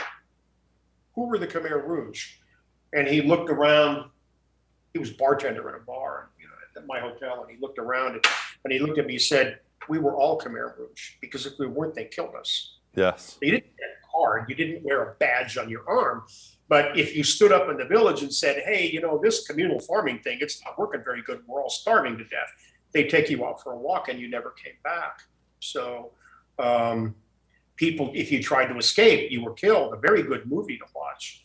Khmer Rouge? And he looked around, he was bartender in a bar, at my hotel, and he looked around and he looked at me and said, we were all Khmer Rouge, because if we weren't, they killed us. Yes. You didn't get a card, you didn't wear a badge on your arm. But if you stood up in the village and said, hey, this communal farming thing, it's not working very good, we're all starving to death, they'd take you out for a walk and you never came back. So people, if you tried to escape, you were killed. A very good movie to watch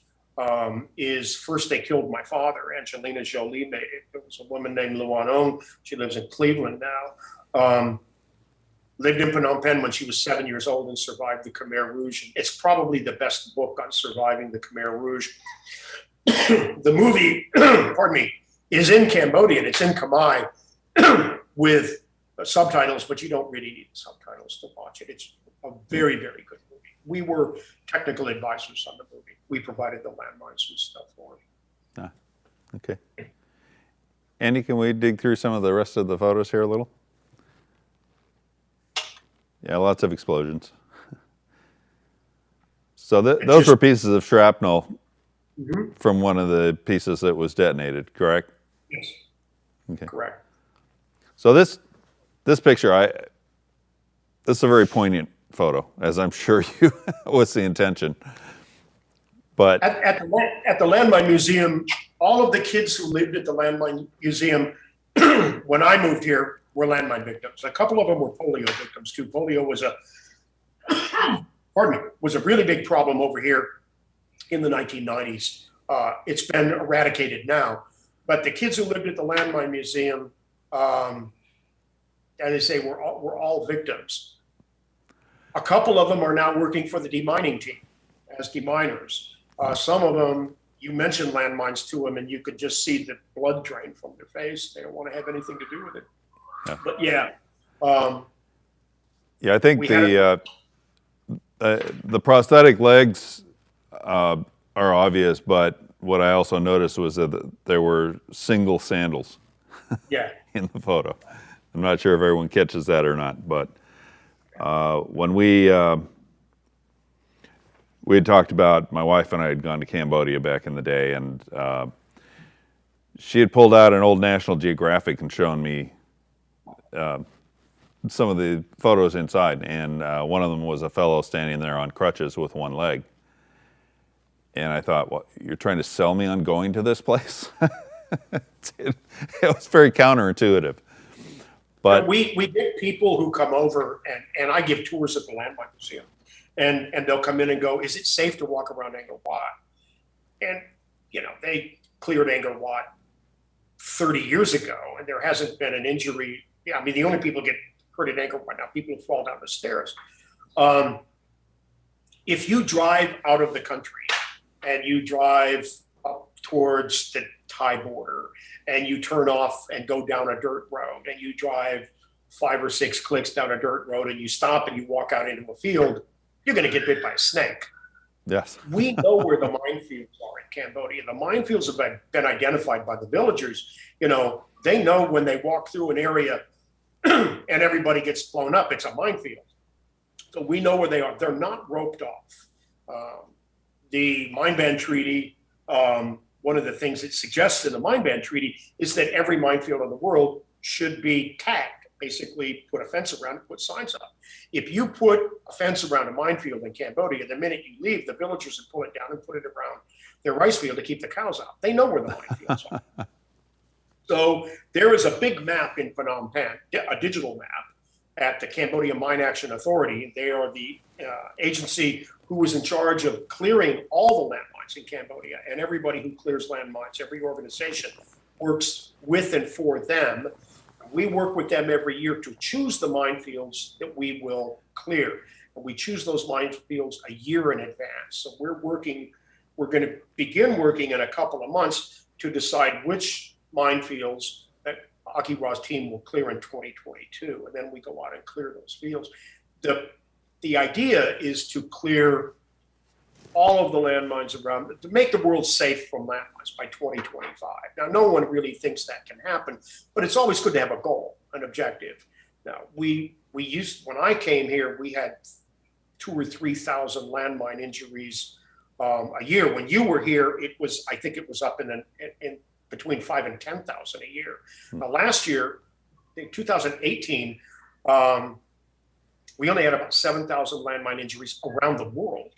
is First They Killed My Father. Angelina Jolie made it. It was a woman named Luan Ong. She lives in Cleveland now. Lived in Phnom Penh when she was 7 years old and survived the Khmer Rouge. It's probably the best book on surviving the Khmer Rouge. the movie, pardon me, is in Cambodian. It's in Khmer with subtitles, but you don't really need subtitles to watch it. It's a very, very good movie. We were technical advisors on the movie. We provided the landmines and stuff for it. Okay. Andy, can we dig through some of the rest of the photos here a little? Yeah, lots of explosions. So those were pieces of shrapnel from one of the pieces that was detonated, correct? Yes. Okay. Correct. So this picture, this is a very poignant photo, as I'm sure you was the intention. But At the Landmine Museum, all of the kids who lived at the Landmine Museum when I moved here were landmine victims. A couple of them were polio victims too. Polio was was a really big problem over here in the 1990s. It's been eradicated now, but the kids who lived at the Landmine Museum, as I say, were all victims. A couple of them are now working for the demining team as deminers. Some of them, you mentioned landmines to them, and you could just see the blood drain from their face. They don't want to have anything to do with it. Yeah. But yeah, I think the prosthetic legs are obvious, but what I also noticed was that there were single sandals in the photo. I'm not sure if everyone catches that or not, but when we had talked about, my wife and I had gone to Cambodia back in the day, and she had pulled out an old National Geographic and shown me some of the photos inside, and one of them was a fellow standing there on crutches with one leg. And I thought, well, you're trying to sell me on going to this place? It was very counterintuitive. But we get people who come over, and I give tours at the Landmine Museum, and they'll come in and go, is it safe to walk around Angkor Wat? And, they cleared Angkor Wat 30 years ago, and there hasn't been an injury. Yeah, I mean, the only people get hurt at Angkor Wat now, people who fall down the stairs. If you drive out of the country and you drive up towards the Thai border and you turn off and go down a dirt road and you drive 5 or 6 clicks down a dirt road and you stop and you walk out into a field, you're going to get bit by a snake. Yes. We know where the minefields are in Cambodia. The minefields have been identified by the villagers. They know when they walk through an area and everybody gets blown up, it's a minefield. So we know where they are. They're not roped off. The Mine Ban Treaty, one of the things it suggests in the Mine Ban Treaty is that every minefield in the world should be tagged, basically put a fence around it, put signs up. If you put a fence around a minefield in Cambodia, the minute you leave, the villagers would pull it down and put it around their rice field to keep the cows out. They know where the minefields are. So there is a big map in Phnom Penh, a digital map, at the Cambodia Mine Action Authority. They are the agency who was in charge of clearing all the landmines in Cambodia, and everybody who clears landmines, every organization works with and for them. We work with them every year to choose the minefields that we will clear. And we choose those minefields a year in advance. So we're going to begin working in a couple of months to decide which minefields that Aki Ra's team will clear in 2022. And then we go out and clear those fields. The idea is to clear all of the landmines around, to make the world safe from landmines by 2025. Now, no one really thinks that can happen, but it's always good to have a goal, an objective. Now, when I came here, we had 2,000 or 3,000 landmine injuries a year. When you were here, I think it was up in between 5,000 and 10,000 a year. Now, last year, in 2018, we only had about 7,000 landmine injuries around the world.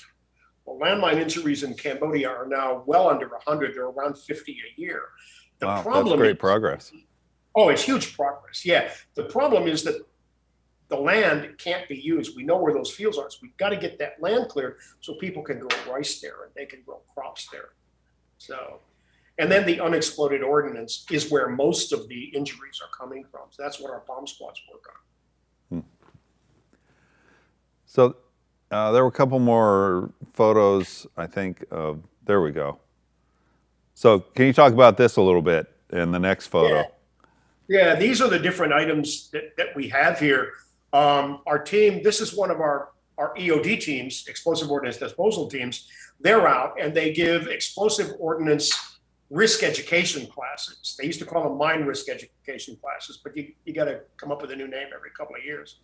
Well, landmine injuries in Cambodia are now well under 100. They're around 50 a year. Wow, that's great progress. Oh, it's huge progress. Yeah. The problem is that the land can't be used. We know where those fields are. So we've got to get that land cleared so people can grow rice there and they can grow crops there. So, and then the unexploded ordnance is where most of the injuries are coming from. So that's what our bomb squads work on. So there were a couple more photos, I think, there we go. So can you talk about this a little bit in the next photo? Yeah. Yeah, these are the different items that we have here. Our team, this is one of our EOD teams, explosive ordnance disposal teams. They're out and they give explosive ordnance risk education classes. They used to call them mine risk education classes, but you got to come up with a new name every couple of years.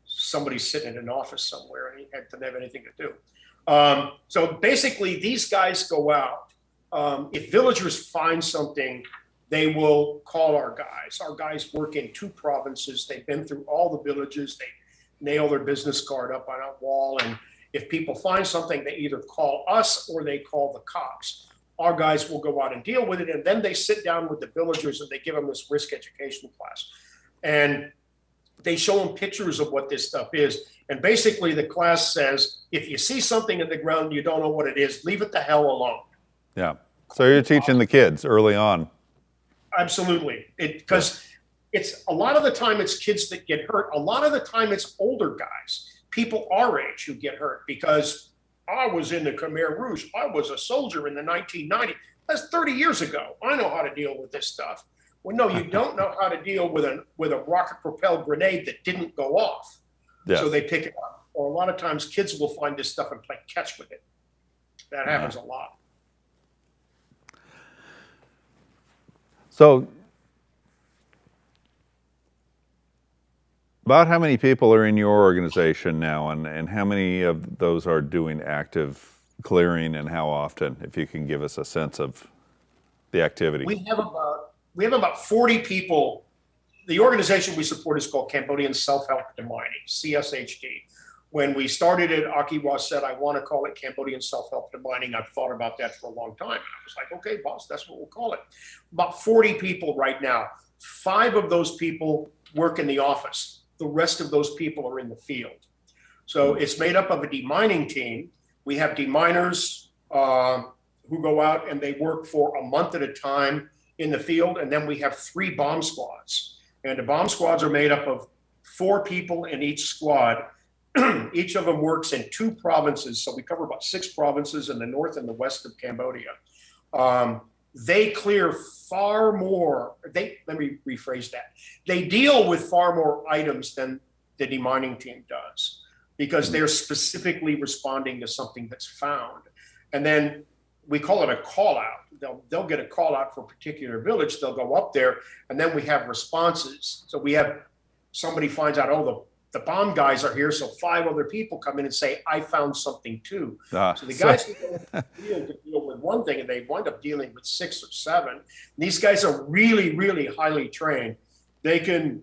Somebody's sitting in an office somewhere and he doesn't have anything to do. So basically, these guys go out. If villagers find something, they will call our guys. Our guys work in 2 provinces. They've been through all the villages. They nail their business card up on a wall. And if people find something, they either call us or they call the cops. Our guys will go out and deal with it. And then they sit down with the villagers and they give them this risk education class. And they show them pictures of what this stuff is. And basically the class says, if you see something in the ground, you don't know what it is, leave it the hell alone. Yeah. So you're teaching the kids early on. Absolutely. Because it's a lot of the time it's kids that get hurt. A lot of the time it's older guys, people our age who get hurt because I was in the Khmer Rouge. I was a soldier in the 1990s. That's 30 years ago. I know how to deal with this stuff. Well, no, you don't know how to deal with a rocket-propelled grenade that didn't go off. Yes. So they pick it up. Or a lot of times kids will find this stuff and play catch with it. That happens a lot. So about how many people are in your organization now, and how many of those are doing active clearing, and how often, if you can give us a sense of the activity? We have about 40 people. The organization we support is called Cambodian Self-Help Demining, CSHD. When we started it, Akiwa said, I want to call it Cambodian Self-Help Demining. I've thought about that for a long time. And I was like, okay, boss, that's what we'll call it. About 40 people right now. 5 of those people work in the office. The rest of those people are in the field. So it's made up of a demining team. We have deminers who go out and they work for a month at a time in the field. And then we have 3 bomb squads. And the bomb squads are made up of 4 people in each squad. Each of them works in 2 provinces. So we cover about 6 provinces in the north and the west of Cambodia. They clear far more. Let me rephrase that. They deal with far more items than the demining team does because they're specifically responding to something that's found. And then we call it a call out. They'll get a call out for a particular village. They'll go up there and then we have responses. So we have somebody finds out, oh, the bomb guys are here. So 5 other people come in and say, I found something too. So the guys who go to deal with one thing and they wind up dealing with 6 or 7. These guys are really, really highly trained. They can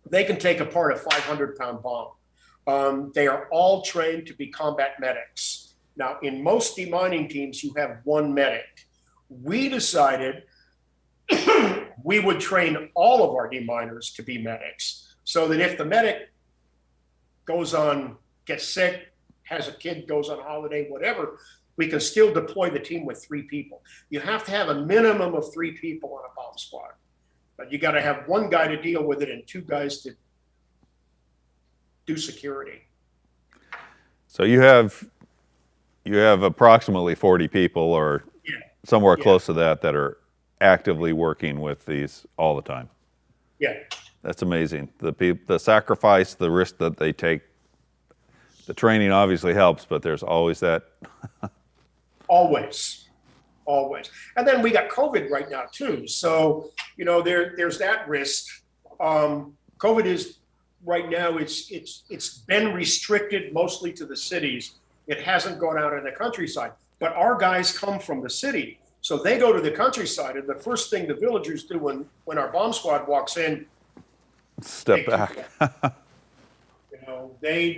take apart a 500-pound bomb. They are all trained to be combat medics. Now, in most demining teams, you have 1 medic. We decided we would train all of our deminers to be medics so that if the medic gets sick, has a kid, goes on holiday, whatever, we can still deploy the team with 3 people. You have to have a minimum of 3 people on a bomb squad, but you got to have 1 guy to deal with it and 2 guys to do security. So you have approximately 40 people or somewhere close to that are actively working with these all the time. Yeah. That's amazing. The sacrifice, the risk that they take, the training obviously helps, but there's always that. Always. And then we got COVID right now too. So, there's that risk. COVID is right now, it's been restricted mostly to the cities. It hasn't gone out in the countryside, but our guys come from the city. So they go to the countryside and the first thing the villagers do when our bomb squad walks in, step back. We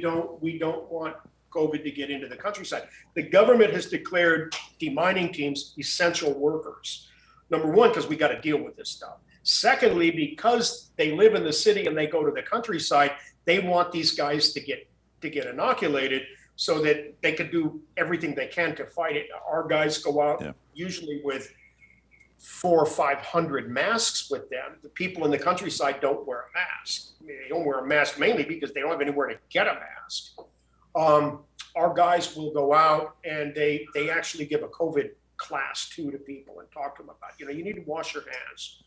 don't want COVID to get into the countryside. The government has declared demining teams essential workers. Number 1, because we got to deal with this stuff. Secondly, because they live in the city and they go to the countryside, they want these guys to get inoculated so that they can do everything they can to fight it. Our guys go out usually with 400 or 500 masks with them. The people in the countryside don't wear a mask. I mean, they don't wear a mask mainly because they don't have anywhere to get a mask. Our guys will go out and they actually give a COVID class too to people and talk to them about, you need to wash your hands.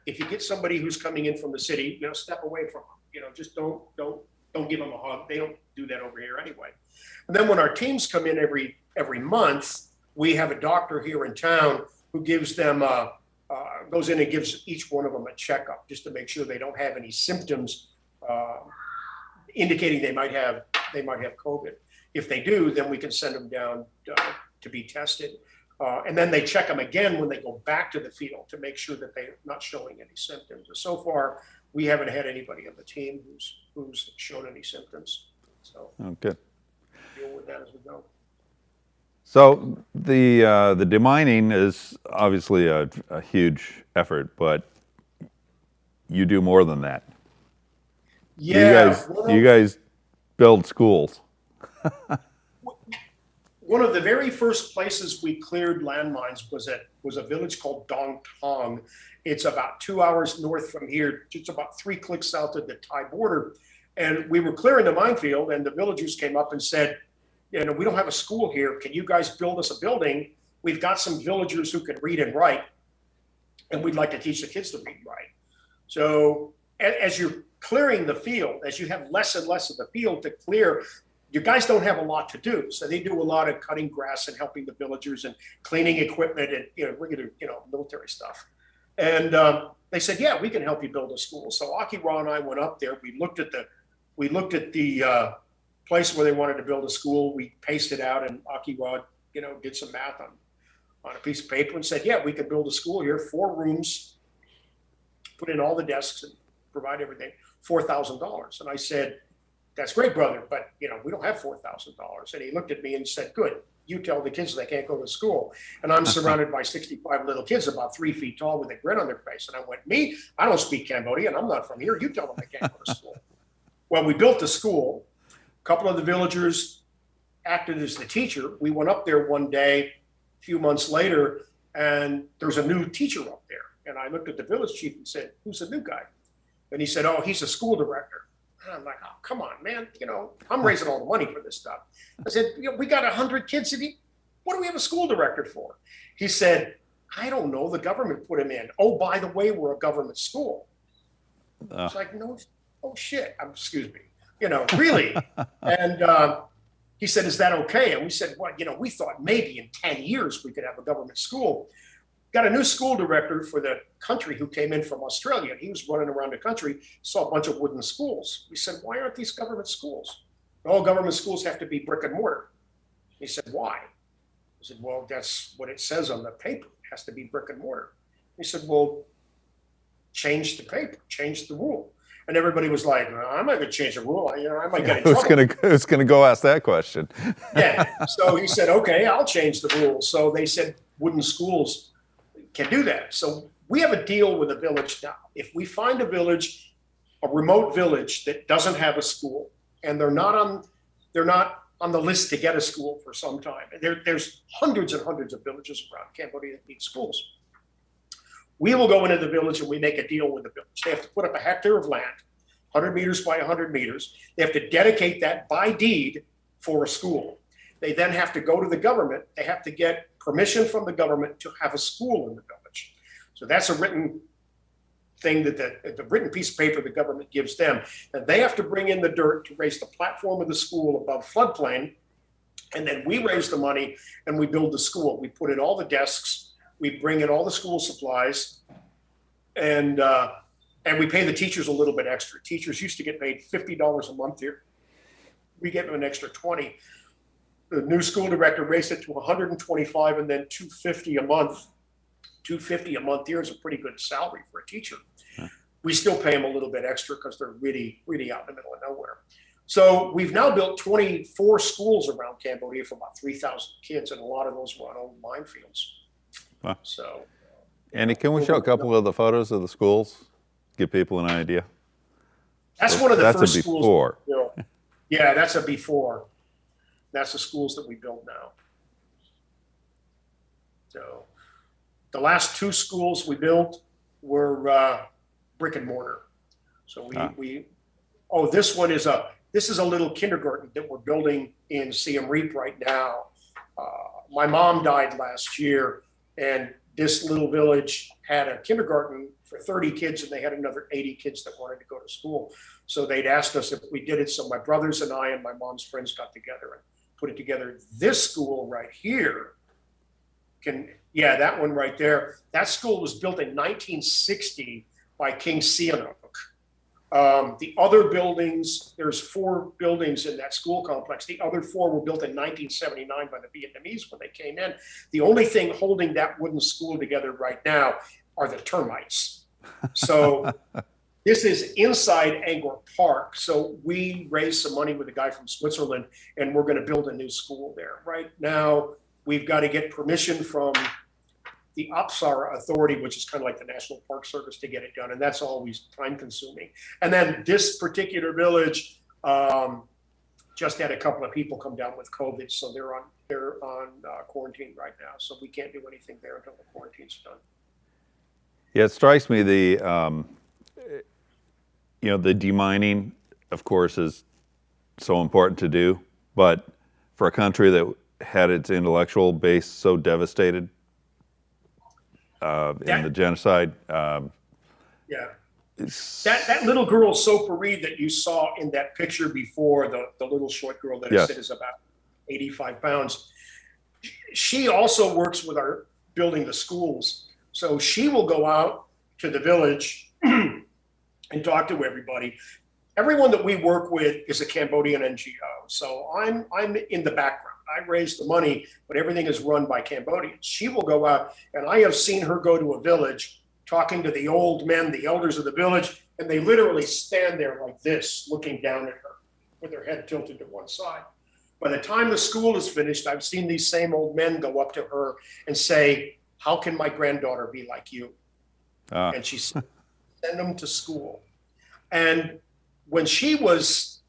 If you get somebody who's coming in from the city, step away from them. Just don't give them a hug. They don't do that over here anyway. And then when our teams come in every month, we have a doctor here in town who gives them goes in and gives each one of them a checkup just to make sure they don't have any symptoms indicating they might have COVID. If they do, then we can send them down to be tested. And then they check them again when they go back to the field to make sure that they're not showing any symptoms. So far, we haven't had anybody on the team who's shown any symptoms. So good. Deal with that as we go. So the demining is obviously a huge effort, but you do more than that. Yeah, you guys build schools. One of the very first places we cleared landmines was a village called Dong Tong. It's about 2 hours north from here, just about 3 clicks south of the Thai border. And we were clearing the minefield, and the villagers came up and said, we don't have a school here. Can you guys build us a building? We've got some villagers who can read and write, and we'd like to teach the kids to read and write. So as you're clearing the field, as you have less and less of the field to clear, you guys don't have a lot to do. So they do a lot of cutting grass and helping the villagers and cleaning equipment and regular military stuff. And they said, yeah, we can help you build a school. So Akira and I went up there. We looked at the place where they wanted to build a school. We pasted out, and Akira did some math on a piece of paper and said, yeah, we could build a school here, 4 rooms, put in all the desks and provide everything, $4,000. And I said, that's great, brother, but we don't have $4,000. And he looked at me and said, good, you tell the kids they can't go to school. And I'm surrounded by 65 little kids about 3 feet tall with a grin on their face. And I went, me? I don't speak Cambodian. I'm not from here. You tell them they can't go to school. Well, we built the school. A couple of the villagers acted as the teacher. We went up there one day, a few months later, and there's a new teacher up there. And I looked at the village chief and said, who's the new guy? And he said, oh, he's a school director. And I'm like, oh, come on, man. I'm raising all the money for this stuff. I said, we got 100 kids. What do we have a school director for? He said, I don't know. The government put him in. Oh, by the way, we're a government school. It's like, no, oh shit. Excuse me. Really? And he said, is that okay? And we said, well, we thought maybe in 10 years we could have a government school. Got a new school director for the country who came in from Australia. He was running around the country, saw a bunch of wooden schools. We said, why aren't these government schools? All government schools have to be brick and mortar. He said, why? I said, well, that's what it says on the paper. It has to be brick and mortar. He said, well, change the paper, change the rule. And everybody was like, no, I'm not going to change the rule. I might get in trouble. Who's going to go ask that question? Yeah. So he said, okay, I'll change the rules. So they said wooden schools can do that. So we have a deal with a village now. If we find a village, a remote village that doesn't have a school, and they're not on the list to get a school for some time. There's hundreds and hundreds of villages around Cambodia that need schools. We will go into the village and we make a deal with the village. They have to put up a hectare of land, 100 meters by 100 meters. They have to dedicate that by deed for a school. They then have to go to the government. They have to get permission from the government to have a school in the village. So that's a written thing that the written piece of paper the government gives them. And they have to bring in the dirt to raise the platform of the school above floodplain. And then we raise the money and we build the school. We put in all the desks. We bring in all the school supplies, and we pay the teachers a little bit extra. Teachers used to get paid $50 a month here. We get them an extra 20. The new school director raised it to 125 and then 250 a month. 250 a month here is a pretty good salary for a teacher. Huh. We still pay them a little bit extra because they're really, really out in the middle of nowhere. So we've now built 24 schools around Cambodia for about 3,000 kids, and a lot of those were on old minefields. Wow. So, Andy, can we show a couple of the photos of the schools? Give people an idea. That's one of the first schools. Before. We built. Yeah, that's a before. That's the schools that we build now. So the last 2 schools we built were brick and mortar. So this is a little kindergarten that we're building in Siem Reap right now. my mom died last year, and this little village had a kindergarten for 30 kids, and they had another 80 kids that wanted to go to school. So they'd asked us if we did it. So my brothers and I and my mom's friends got together and put it together. This school right here that one right there, that school was built in 1960 by King Sihanouk. The other buildings, there's 4 buildings in that school complex. The other 4 were built in 1979 by the Vietnamese when they came in. The only thing holding that wooden school together right now are the termites. So this is inside Angkor Park. So we raised some money with a guy from Switzerland, and we're going to build a new school there. Right now, we've got to get permission from the Apsara Authority, which is kind of like the National Park Service, to get it done. And that's always time consuming. And then this particular village just had a couple of people come down with COVID. So they're on quarantine right now. So we can't do anything there until the quarantine's done. Yeah, it strikes me the demining, of course, is so important to do, but for a country that had its intellectual base so devastated in the genocide. That little girl, Sopa Reed, that you saw in that picture before, the little short girl that I said is about 85 pounds, she also works with our building the schools. So she will go out to the village and talk to everybody. Everyone that we work with is a Cambodian NGO. So I'm in the background. I raise the money, but everything is run by Cambodians. She will go out, and I have seen her go to a village talking to the old men, the elders of the village, and they literally stand there like this, looking down at her with their head tilted to one side. By the time the school is finished, I've seen these same old men go up to her and say, "How can my granddaughter be like you?" And she said, "Send them to school." And when she was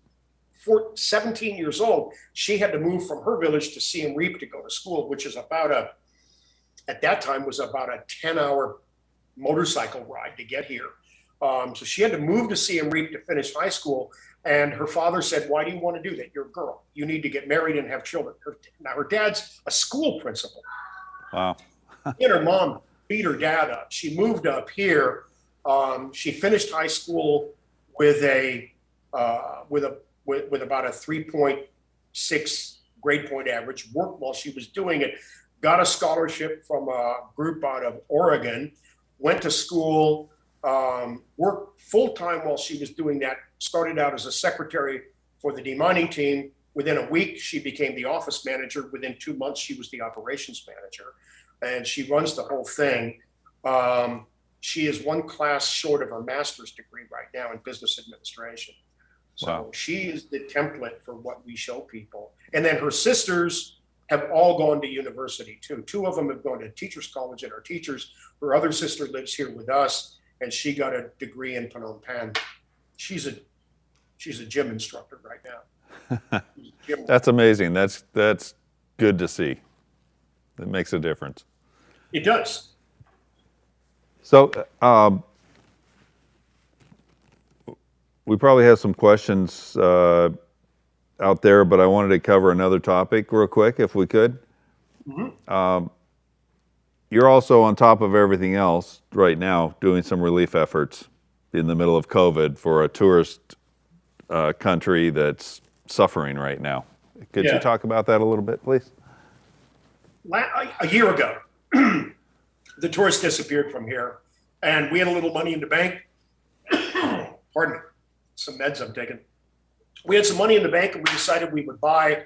17 years old, she had to move from her village to Siem Reap to go to school, which is at that time was about a 10-hour motorcycle ride to get here. So she had to move to Siem Reap to finish high school. And her father said, "Why do you want to do that? You're a girl. You need to get married and have children." Now her dad's a school principal. Wow. And her mom beat her dad up. She moved up here. She finished high school with about a 3.6 grade point average, worked while she was doing it, got a scholarship from a group out of Oregon, went to school, worked full-time while she was doing that, started out as a secretary for the demining team. Within a week, she became the office manager. Within 2 months, she was the operations manager, and she runs the whole thing. She is one class short of her master's degree right now in business administration. So she is the template for what we show people. And then her sisters have all gone to university too. 2 of them have gone to teachers college and are teachers. Her other sister lives here with us, and she got a degree in Phnom Penh. She's a gym instructor right now. That's amazing. That's good to see. It makes a difference. It does. So we probably have some questions out there, but I wanted to cover another topic real quick, if we could. Mm-hmm. You're also on top of everything else right now, doing some relief efforts in the middle of COVID for a tourist country that's suffering right now. Could you talk about that a little bit, please? A year ago, the tourists disappeared from here, and we had a little money in the bank. Pardon me, some meds I'm taking. We had some money in the bank, and we decided we would buy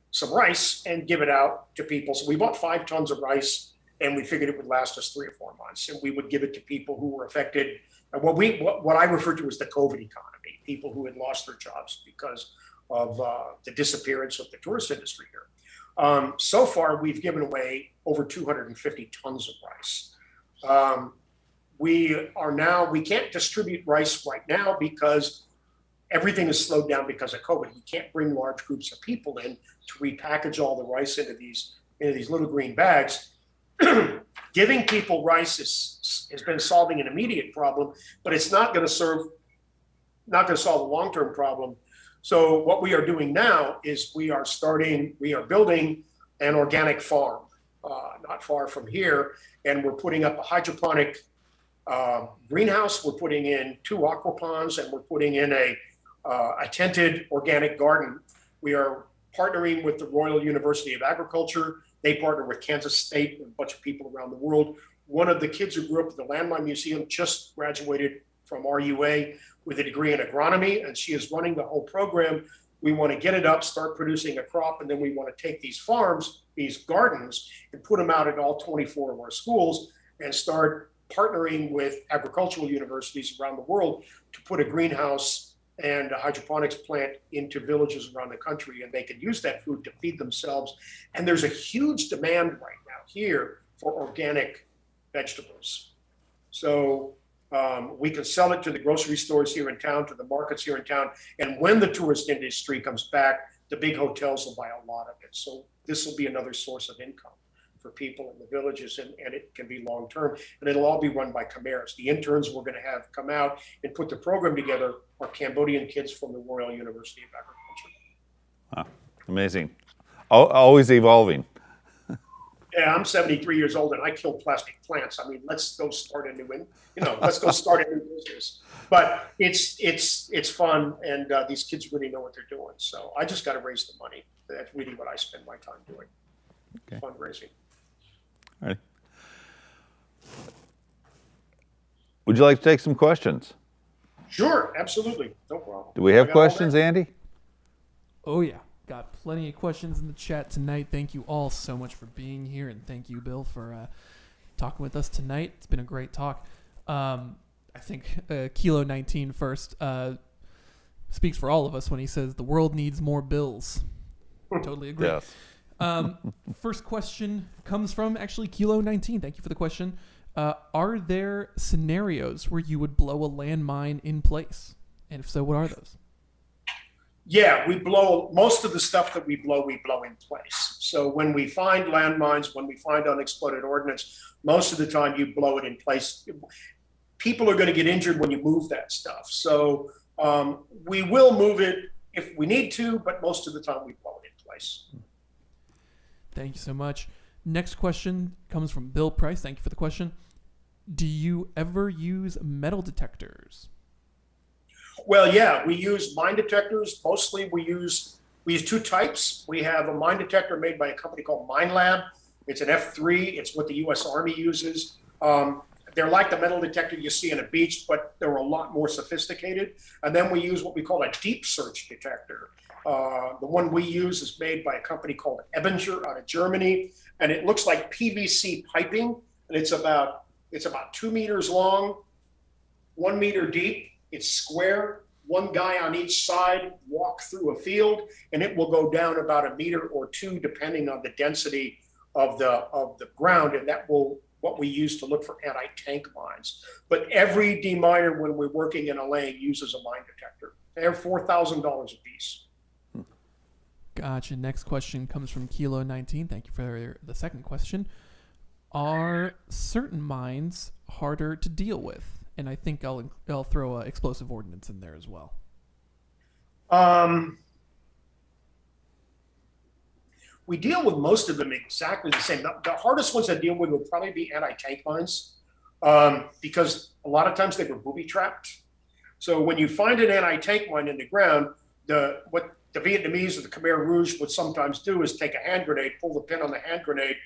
some rice and give it out to people. So we bought 5 tons of rice, and we figured it would last us 3 or 4 months, and we would give it to people who were affected. And what I refer to as the COVID economy, people who had lost their jobs because of the disappearance of the tourist industry here. So far, we've given away over 250 tons of rice. We can't distribute rice right now because everything is slowed down because of COVID. We can't bring large groups of people in to repackage all the rice into these little green bags. Giving people rice has been solving an immediate problem, but it's not going to solve a long-term problem. So what we are doing now is we are building an organic farm. not far from here, and we're putting up a hydroponic greenhouse. We're putting in 2 aquaponds, and we're putting in a tented organic garden. We are partnering with the Royal University of Agriculture. They partner with Kansas State and a bunch of people around the world. One of the kids who grew up at the Landmine Museum just graduated from RUA with a degree in agronomy, and she is running the whole program. We want to get it up, start producing a crop, and then we want to take these farms, these gardens, and put them out at all 24 of our schools and start partnering with agricultural universities around the world to put a greenhouse and a hydroponics plant into villages around the country, and they can use that food to feed themselves. And there's a huge demand right now here for organic vegetables. So we can sell it to the grocery stores here in town, to the markets here in town. And when the tourist industry comes back, the big hotels will buy a lot of it. So this will be another source of income for people in the villages, and it can be long-term. And it'll all be run by Khmer's. The interns we're gonna have come out and put the program together are Cambodian kids from the Royal University of Agriculture. Wow, amazing. Always evolving. Yeah, I'm 73 years old and I kill plastic plants. I mean, let's go start a new, let's go start a new business. But it's fun, and these kids really know what they're doing. So I just got to raise the money. That's really what I spend my time doing. Okay. Fundraising. All right. Would you like to take some questions? Sure, absolutely, no problem. Do we have questions, Andy? Oh yeah, got plenty of questions in the chat tonight. Thank you all so much for being here, and thank you, Bill, for talking with us tonight. It's been a great talk. I think Kilo 19 first speaks for all of us when he says the world needs more Bills. Totally agree. Yes. First question comes from actually Kilo 19. Thank you for the question. Are there scenarios where you would blow a landmine in place? And if so, what are those? Yeah, we blow most of the stuff that we blow in place. So when we find landmines, when we find unexploded ordnance, most of the time you blow it in place. People are going to get injured when you move that stuff. So we will move it if we need to, but most of the time we blow it in place. Thank you so much. Next question comes from Bill Price. Thank you for the question. Do you ever use metal detectors? Well, yeah, we use mine detectors. Mostly we use 2 types. We have a mine detector made by a company called Mine Lab. It's an F3. It's what the U.S. Army uses. They're like the metal detector you see on a beach, but they're a lot more sophisticated. And then we use what we call a deep search detector. The one we use is made by a company called Ebinger out of Germany, and it looks like PVC piping, and it's about 2 meters long, 1 meter deep. It's square. One guy on each side walk through a field, and it will go down about 1 meter or 2, depending on the density of the ground, and that will what we use to look for anti-tank mines. But every deminer, when we're working in a lane, uses a mine detector. They're $4,000 a piece. Gotcha. Next question comes from Kilo 19. Thank you for the second question. Are certain mines harder to deal with? And I think I'll throw explosive ordnance in there as well. We deal with most of them exactly the same. The hardest ones to deal with will probably be anti-tank mines, because a lot of times they were booby trapped. So when you find an anti-tank mine in the ground, what the Vietnamese or the Khmer Rouge would sometimes do is take a hand grenade, pull the pin on the hand grenade.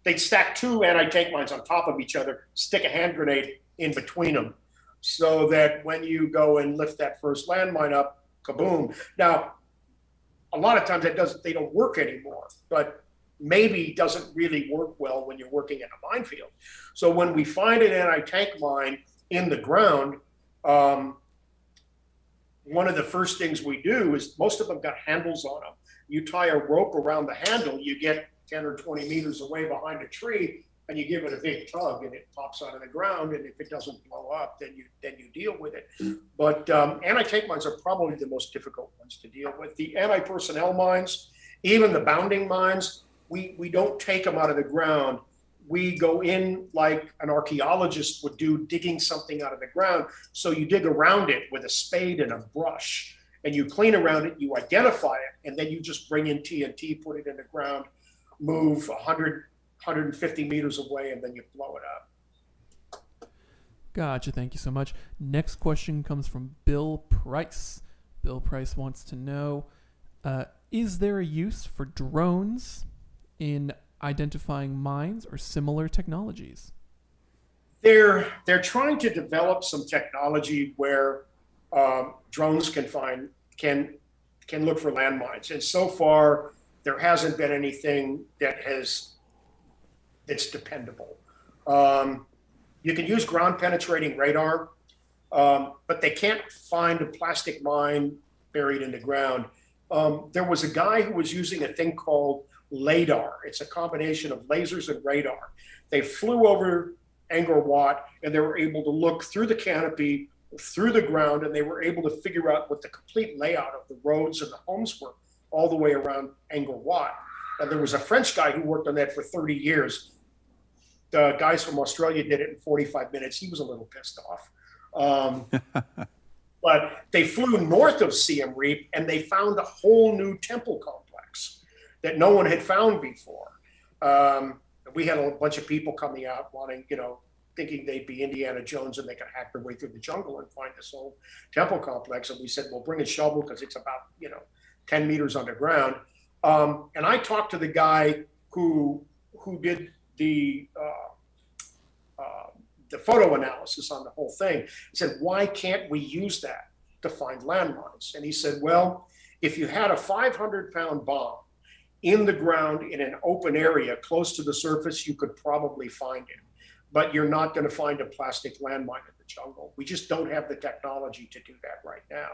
They'd stack 2 anti-tank mines on top of each other, stick a hand grenade in between them, so that when you go and lift that first landmine up, kaboom. Now, a lot of times they don't work anymore, but maybe doesn't really work well when you're working in a minefield. So when we find an anti-tank mine in the ground, one of the first things we do is, most of them got handles on them. You tie a rope around the handle, you get 10 or 20 meters away behind a tree, and you give it a big tug, and it pops out of the ground. And if it doesn't blow up, then you deal with it. But anti-tank mines are probably the most difficult ones to deal with. The anti-personnel mines, even the bounding mines, we don't take them out of the ground. We go in like an archaeologist would do, digging something out of the ground. So you dig around it with a spade and a brush, and you clean around it, you identify it, and then you just bring in TNT, put it in the ground, move 100 150 meters away, and then you blow it up. Gotcha. Thank you so much. Next question comes from Bill Price. Bill Price wants to know, is there a use for drones in identifying mines or similar technologies? They're trying to develop some technology where drones can look for landmines, and so far there hasn't been anything that's dependable. You can use ground penetrating radar, but they can't find a plastic mine buried in the ground. There was a guy who was using a thing called LADAR. It's a combination of lasers and radar. They flew over Angkor Wat, and they were able to look through the canopy, through the ground, and they were able to figure out what the complete layout of the roads and the homes were all the way around Angkor Wat. And there was a French guy who worked on that for 30 years. The guys from Australia did it in 45 minutes. He was a little pissed off. But they flew north of Siem Reap, and they found a whole new temple complex that no one had found before. We had a bunch of people coming out wanting, thinking they'd be Indiana Jones and they could hack their way through the jungle and find this whole temple complex. And we said, well, bring a shovel because it's about, 10 meters underground. And I talked to the guy who did the photo analysis on the whole thing. He said, why can't we use that to find landmines? And he said, well, if you had a 500-pound bomb in the ground in an open area close to the surface, you could probably find it. But you're not going to find a plastic landmine in the jungle. We just don't have the technology to do that right now.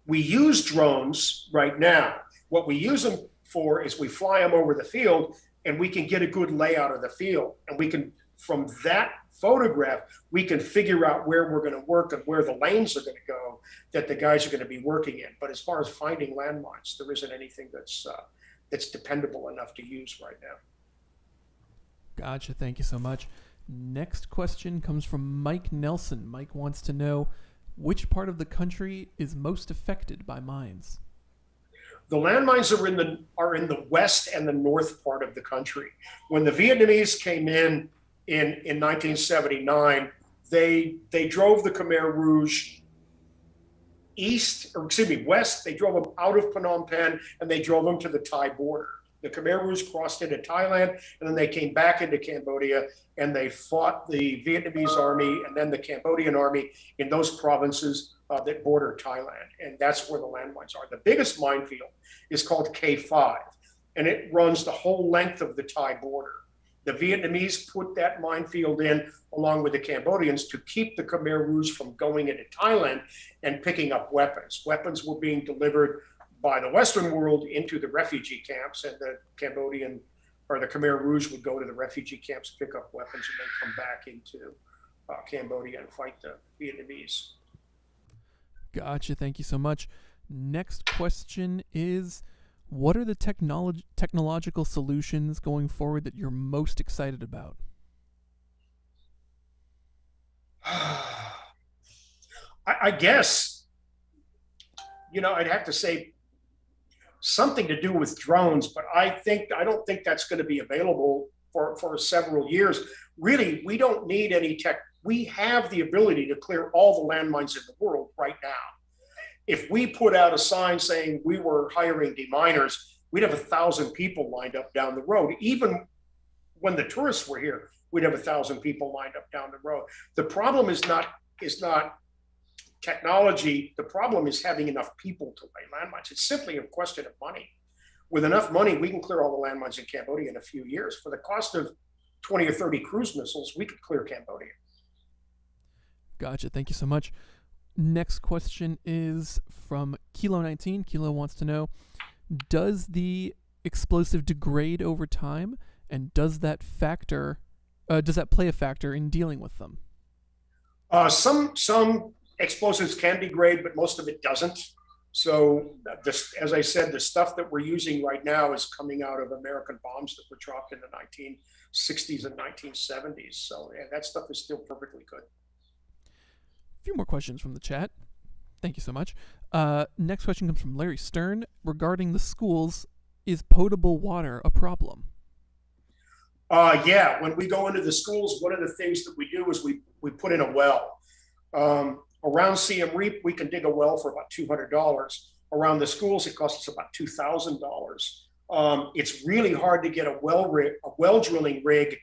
We use drones right now. What we use them for is we fly them over the field, and we can get a good layout of the field. And we can, from that photograph, we can figure out where we're going to work and where the lanes are going to go that the guys are going to be working in. But as far as finding landmines, there isn't anything that's dependable enough to use right now. Gotcha. Thank you so much. Next question comes from Mike Nelson. Mike wants to know, which part of the country is most affected by mines? The landmines are in the west and the north part of the country. When the Vietnamese came in 1979, they drove the Khmer Rouge west. They drove them out of Phnom Penh, and they drove them to the Thai border. The Khmer Rouge crossed into Thailand, and then they came back into Cambodia, and they fought the Vietnamese army and then the Cambodian army in those provinces that border Thailand. And that's where the landmines are. The biggest minefield is called K5, and it runs the whole length of the Thai border. The Vietnamese put that minefield in along with the Cambodians to keep the Khmer Rouge from going into Thailand and picking up weapons. Weapons were being delivered by the Western world into the refugee camps, and the Cambodian or the Khmer Rouge would go to the refugee camps, pick up weapons, and then come back into Cambodia and fight the Vietnamese. Gotcha. Thank you so much. Next question is, what are the technological solutions going forward that you're most excited about? I guess, I'd have to say something to do with drones, but I don't think that's going to be available for several years. Really, we don't need any tech. We have the ability to clear all the landmines in the world right now. If we put out a sign saying we were hiring deminers, we'd have 1,000 people lined up down the road. Even when the tourists were here, we'd have 1,000 people lined up down the road. The problem is not technology. The problem is having enough people to lay landmines. It's simply a question of money. With enough money, we can clear all the landmines in Cambodia in a few years. For the cost of 20 or 30 cruise missiles, we could clear Cambodia. Gotcha. Thank you so much. Next question is from Kilo 19. Kilo wants to know, does the explosive degrade over time, and does that play a factor in dealing with them? Some explosives can degrade, but most of it doesn't. So as I said, the stuff that we're using right now is coming out of American bombs that were dropped in the 1960s and 1970s. So that stuff is still perfectly good. A few more questions from the chat. Thank you so much. Next question comes from Larry Stern. Regarding the schools, is potable water a problem? Yeah, when we go into the schools, one of the things that we do is we put in a well. Around Siem Reap, we can dig a well for about $200. Around the schools, it costs us about $2,000. It's really hard to get a well drilling rig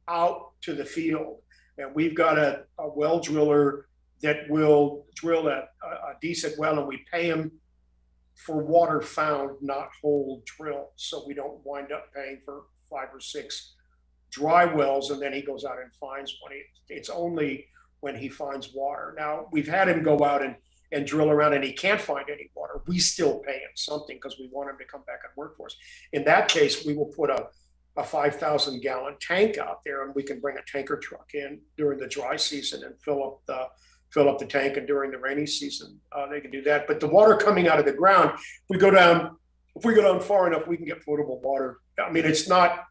out to the field, and we've got a well driller that will drill a decent well, and we pay him for water found, not hole drilled, so we don't wind up paying for 5 or 6 dry wells, and then he goes out and finds one. It's only when he finds water. Now, we've had him go out and drill around and he can't find any water. We still pay him something because we want him to come back and work for us. In that case, we will put a 5,000 gallon tank out there, and we can bring a tanker truck in during the dry season and fill up the tank, and during the rainy season, they can do that. But the water coming out of the ground, if we go down far enough, we can get potable water. I mean, it's not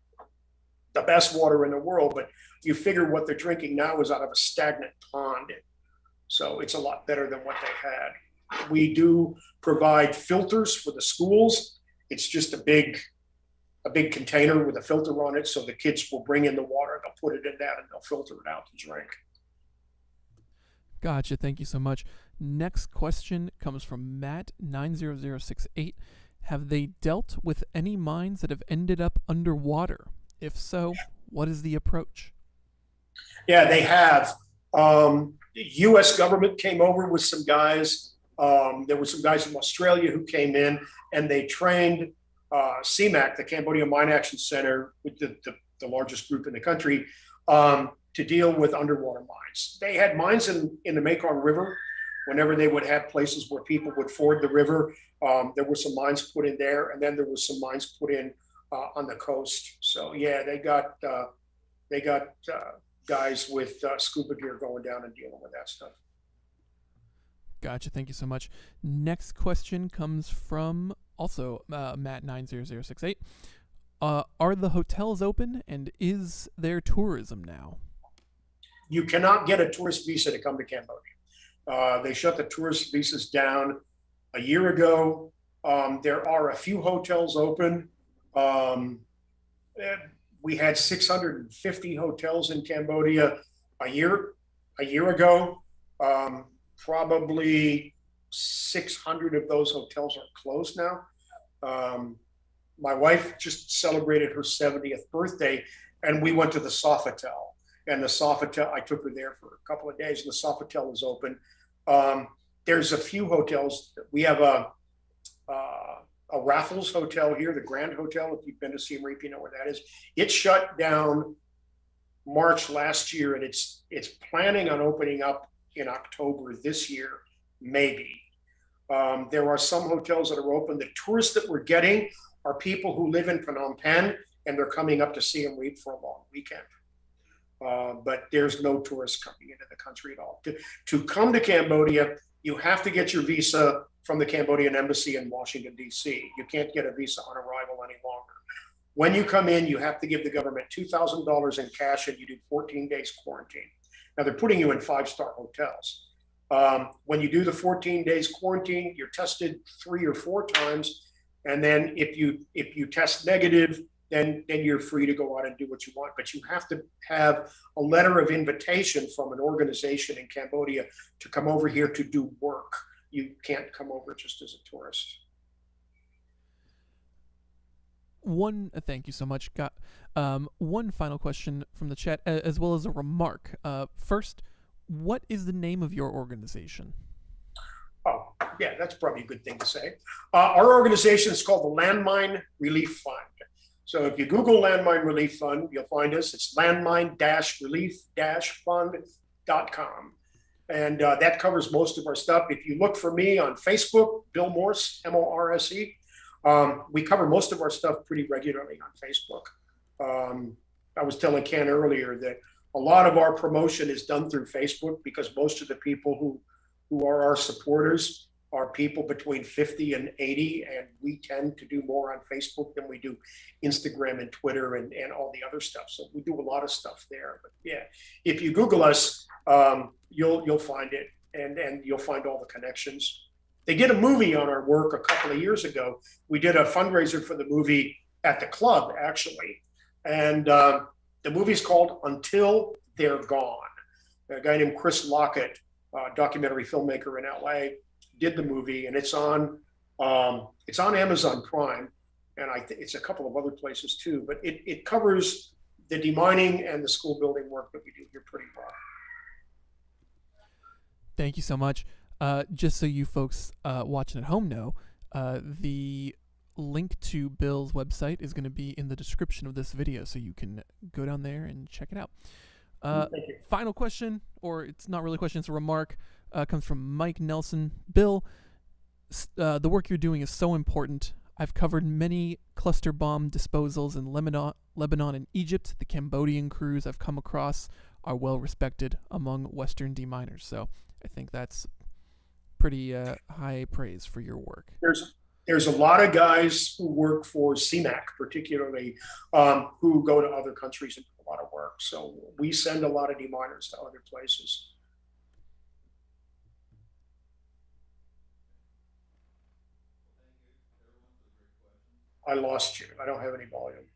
the best water in the world, but you figure what they're drinking now is out of a stagnant pond. So it's a lot better than what they had. We do provide filters for the schools. It's just a big container with a filter on it. So the kids will bring in the water, they'll put it in that, and they'll filter it out to drink. Gotcha. Thank you so much. Next question comes from Matt90068. Have they dealt with any mines that have ended up underwater? If so, what is the approach? Yeah, they have. The U.S. government came over with some guys. There were some guys from Australia who came in, and they trained CMAC, the Cambodia Mine Action Center, with the largest group in the country, to deal with underwater mines. They had mines in the Mekong River. Whenever they would have places where people would ford the river, there were some mines put in there, and then there was some mines put in on the coast. So yeah, they got guys with scuba gear going down and dealing with that stuff. Gotcha. Thank you so much. Next question comes from also Matt90068. Are the hotels open, and is there tourism now? You cannot get a tourist visa to come to Cambodia. They shut the tourist visas down a year ago. There are a few hotels open. We had 650 hotels in Cambodia a year ago. Probably 600 of those hotels are closed now. My wife just celebrated her 70th birthday, and we went to the Sofitel. And the Sofitel, I took her there for a couple of days, and the Sofitel is open. There's a few hotels. We have a Raffles Hotel here, the Grand Hotel. If you've been to Siem Reap, you know where that is. It shut down March last year, and it's planning on opening up in October this year, maybe. There are some hotels that are open. The tourists that we're getting are people who live in Phnom Penh, and they're coming up to Siem Reap for a long weekend. But there's no tourists coming into the country at all. To come to Cambodia, you have to get your visa from the Cambodian embassy in Washington, D.C. You can't get a visa on arrival any longer. When you come in, you have to give the government $2,000 in cash, and you do 14 days quarantine. Now, they're putting you in 5-star hotels. When you do the 14 days quarantine, you're tested 3 or 4 times. And then if you test negative, then you're free to go out and do what you want. But you have to have a letter of invitation from an organization in Cambodia to come over here to do work. You can't come over just as a tourist. Thank you so much. Got one final question from the chat, as well as a remark. First, what is the name of your organization? Oh, yeah, that's probably a good thing to say. Our organization is called the Landmine Relief Fund. So if you Google Landmine Relief Fund, you'll find us. It's landmine-relief-fund.com. And that covers most of our stuff. If you look for me on Facebook, Bill Morse, M-O-R-S-E, we cover most of our stuff pretty regularly on Facebook. I was telling Ken earlier that a lot of our promotion is done through Facebook, because most of the people who are our supporters are people between 50 and 80, and we tend to do more on Facebook than we do Instagram and Twitter and all the other stuff. So we do a lot of stuff there. But yeah, if you Google us, you'll find it, and you'll find all the connections. They did a movie on our work a couple of years ago. We did a fundraiser for the movie at the club, actually. And The movie's called Until They're Gone. A guy named Chris Lockett, documentary filmmaker in LA, did the movie, and it's on Amazon Prime, and I think it's a couple of other places too. But it covers the demining and the school building work that we do here pretty well. Thank you so much. Just so you folks watching at home know, the link to Bill's website is going to be in the description of this video, so you can go down there and check it out. Thank you. Final question, or it's not really a question, it's a remark, comes from Mike Nelson. Bill, the work you're doing is so important. I've covered many cluster bomb disposals in Lebanon and Egypt. The Cambodian crews I've come across are well respected among Western deminers. So I think that's pretty high praise for your work. There's a lot of guys who work for CMAC, particularly, who go to other countries and do a lot of work. So we send a lot of deminers to other places. I lost you. I don't have any volume.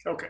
Okay.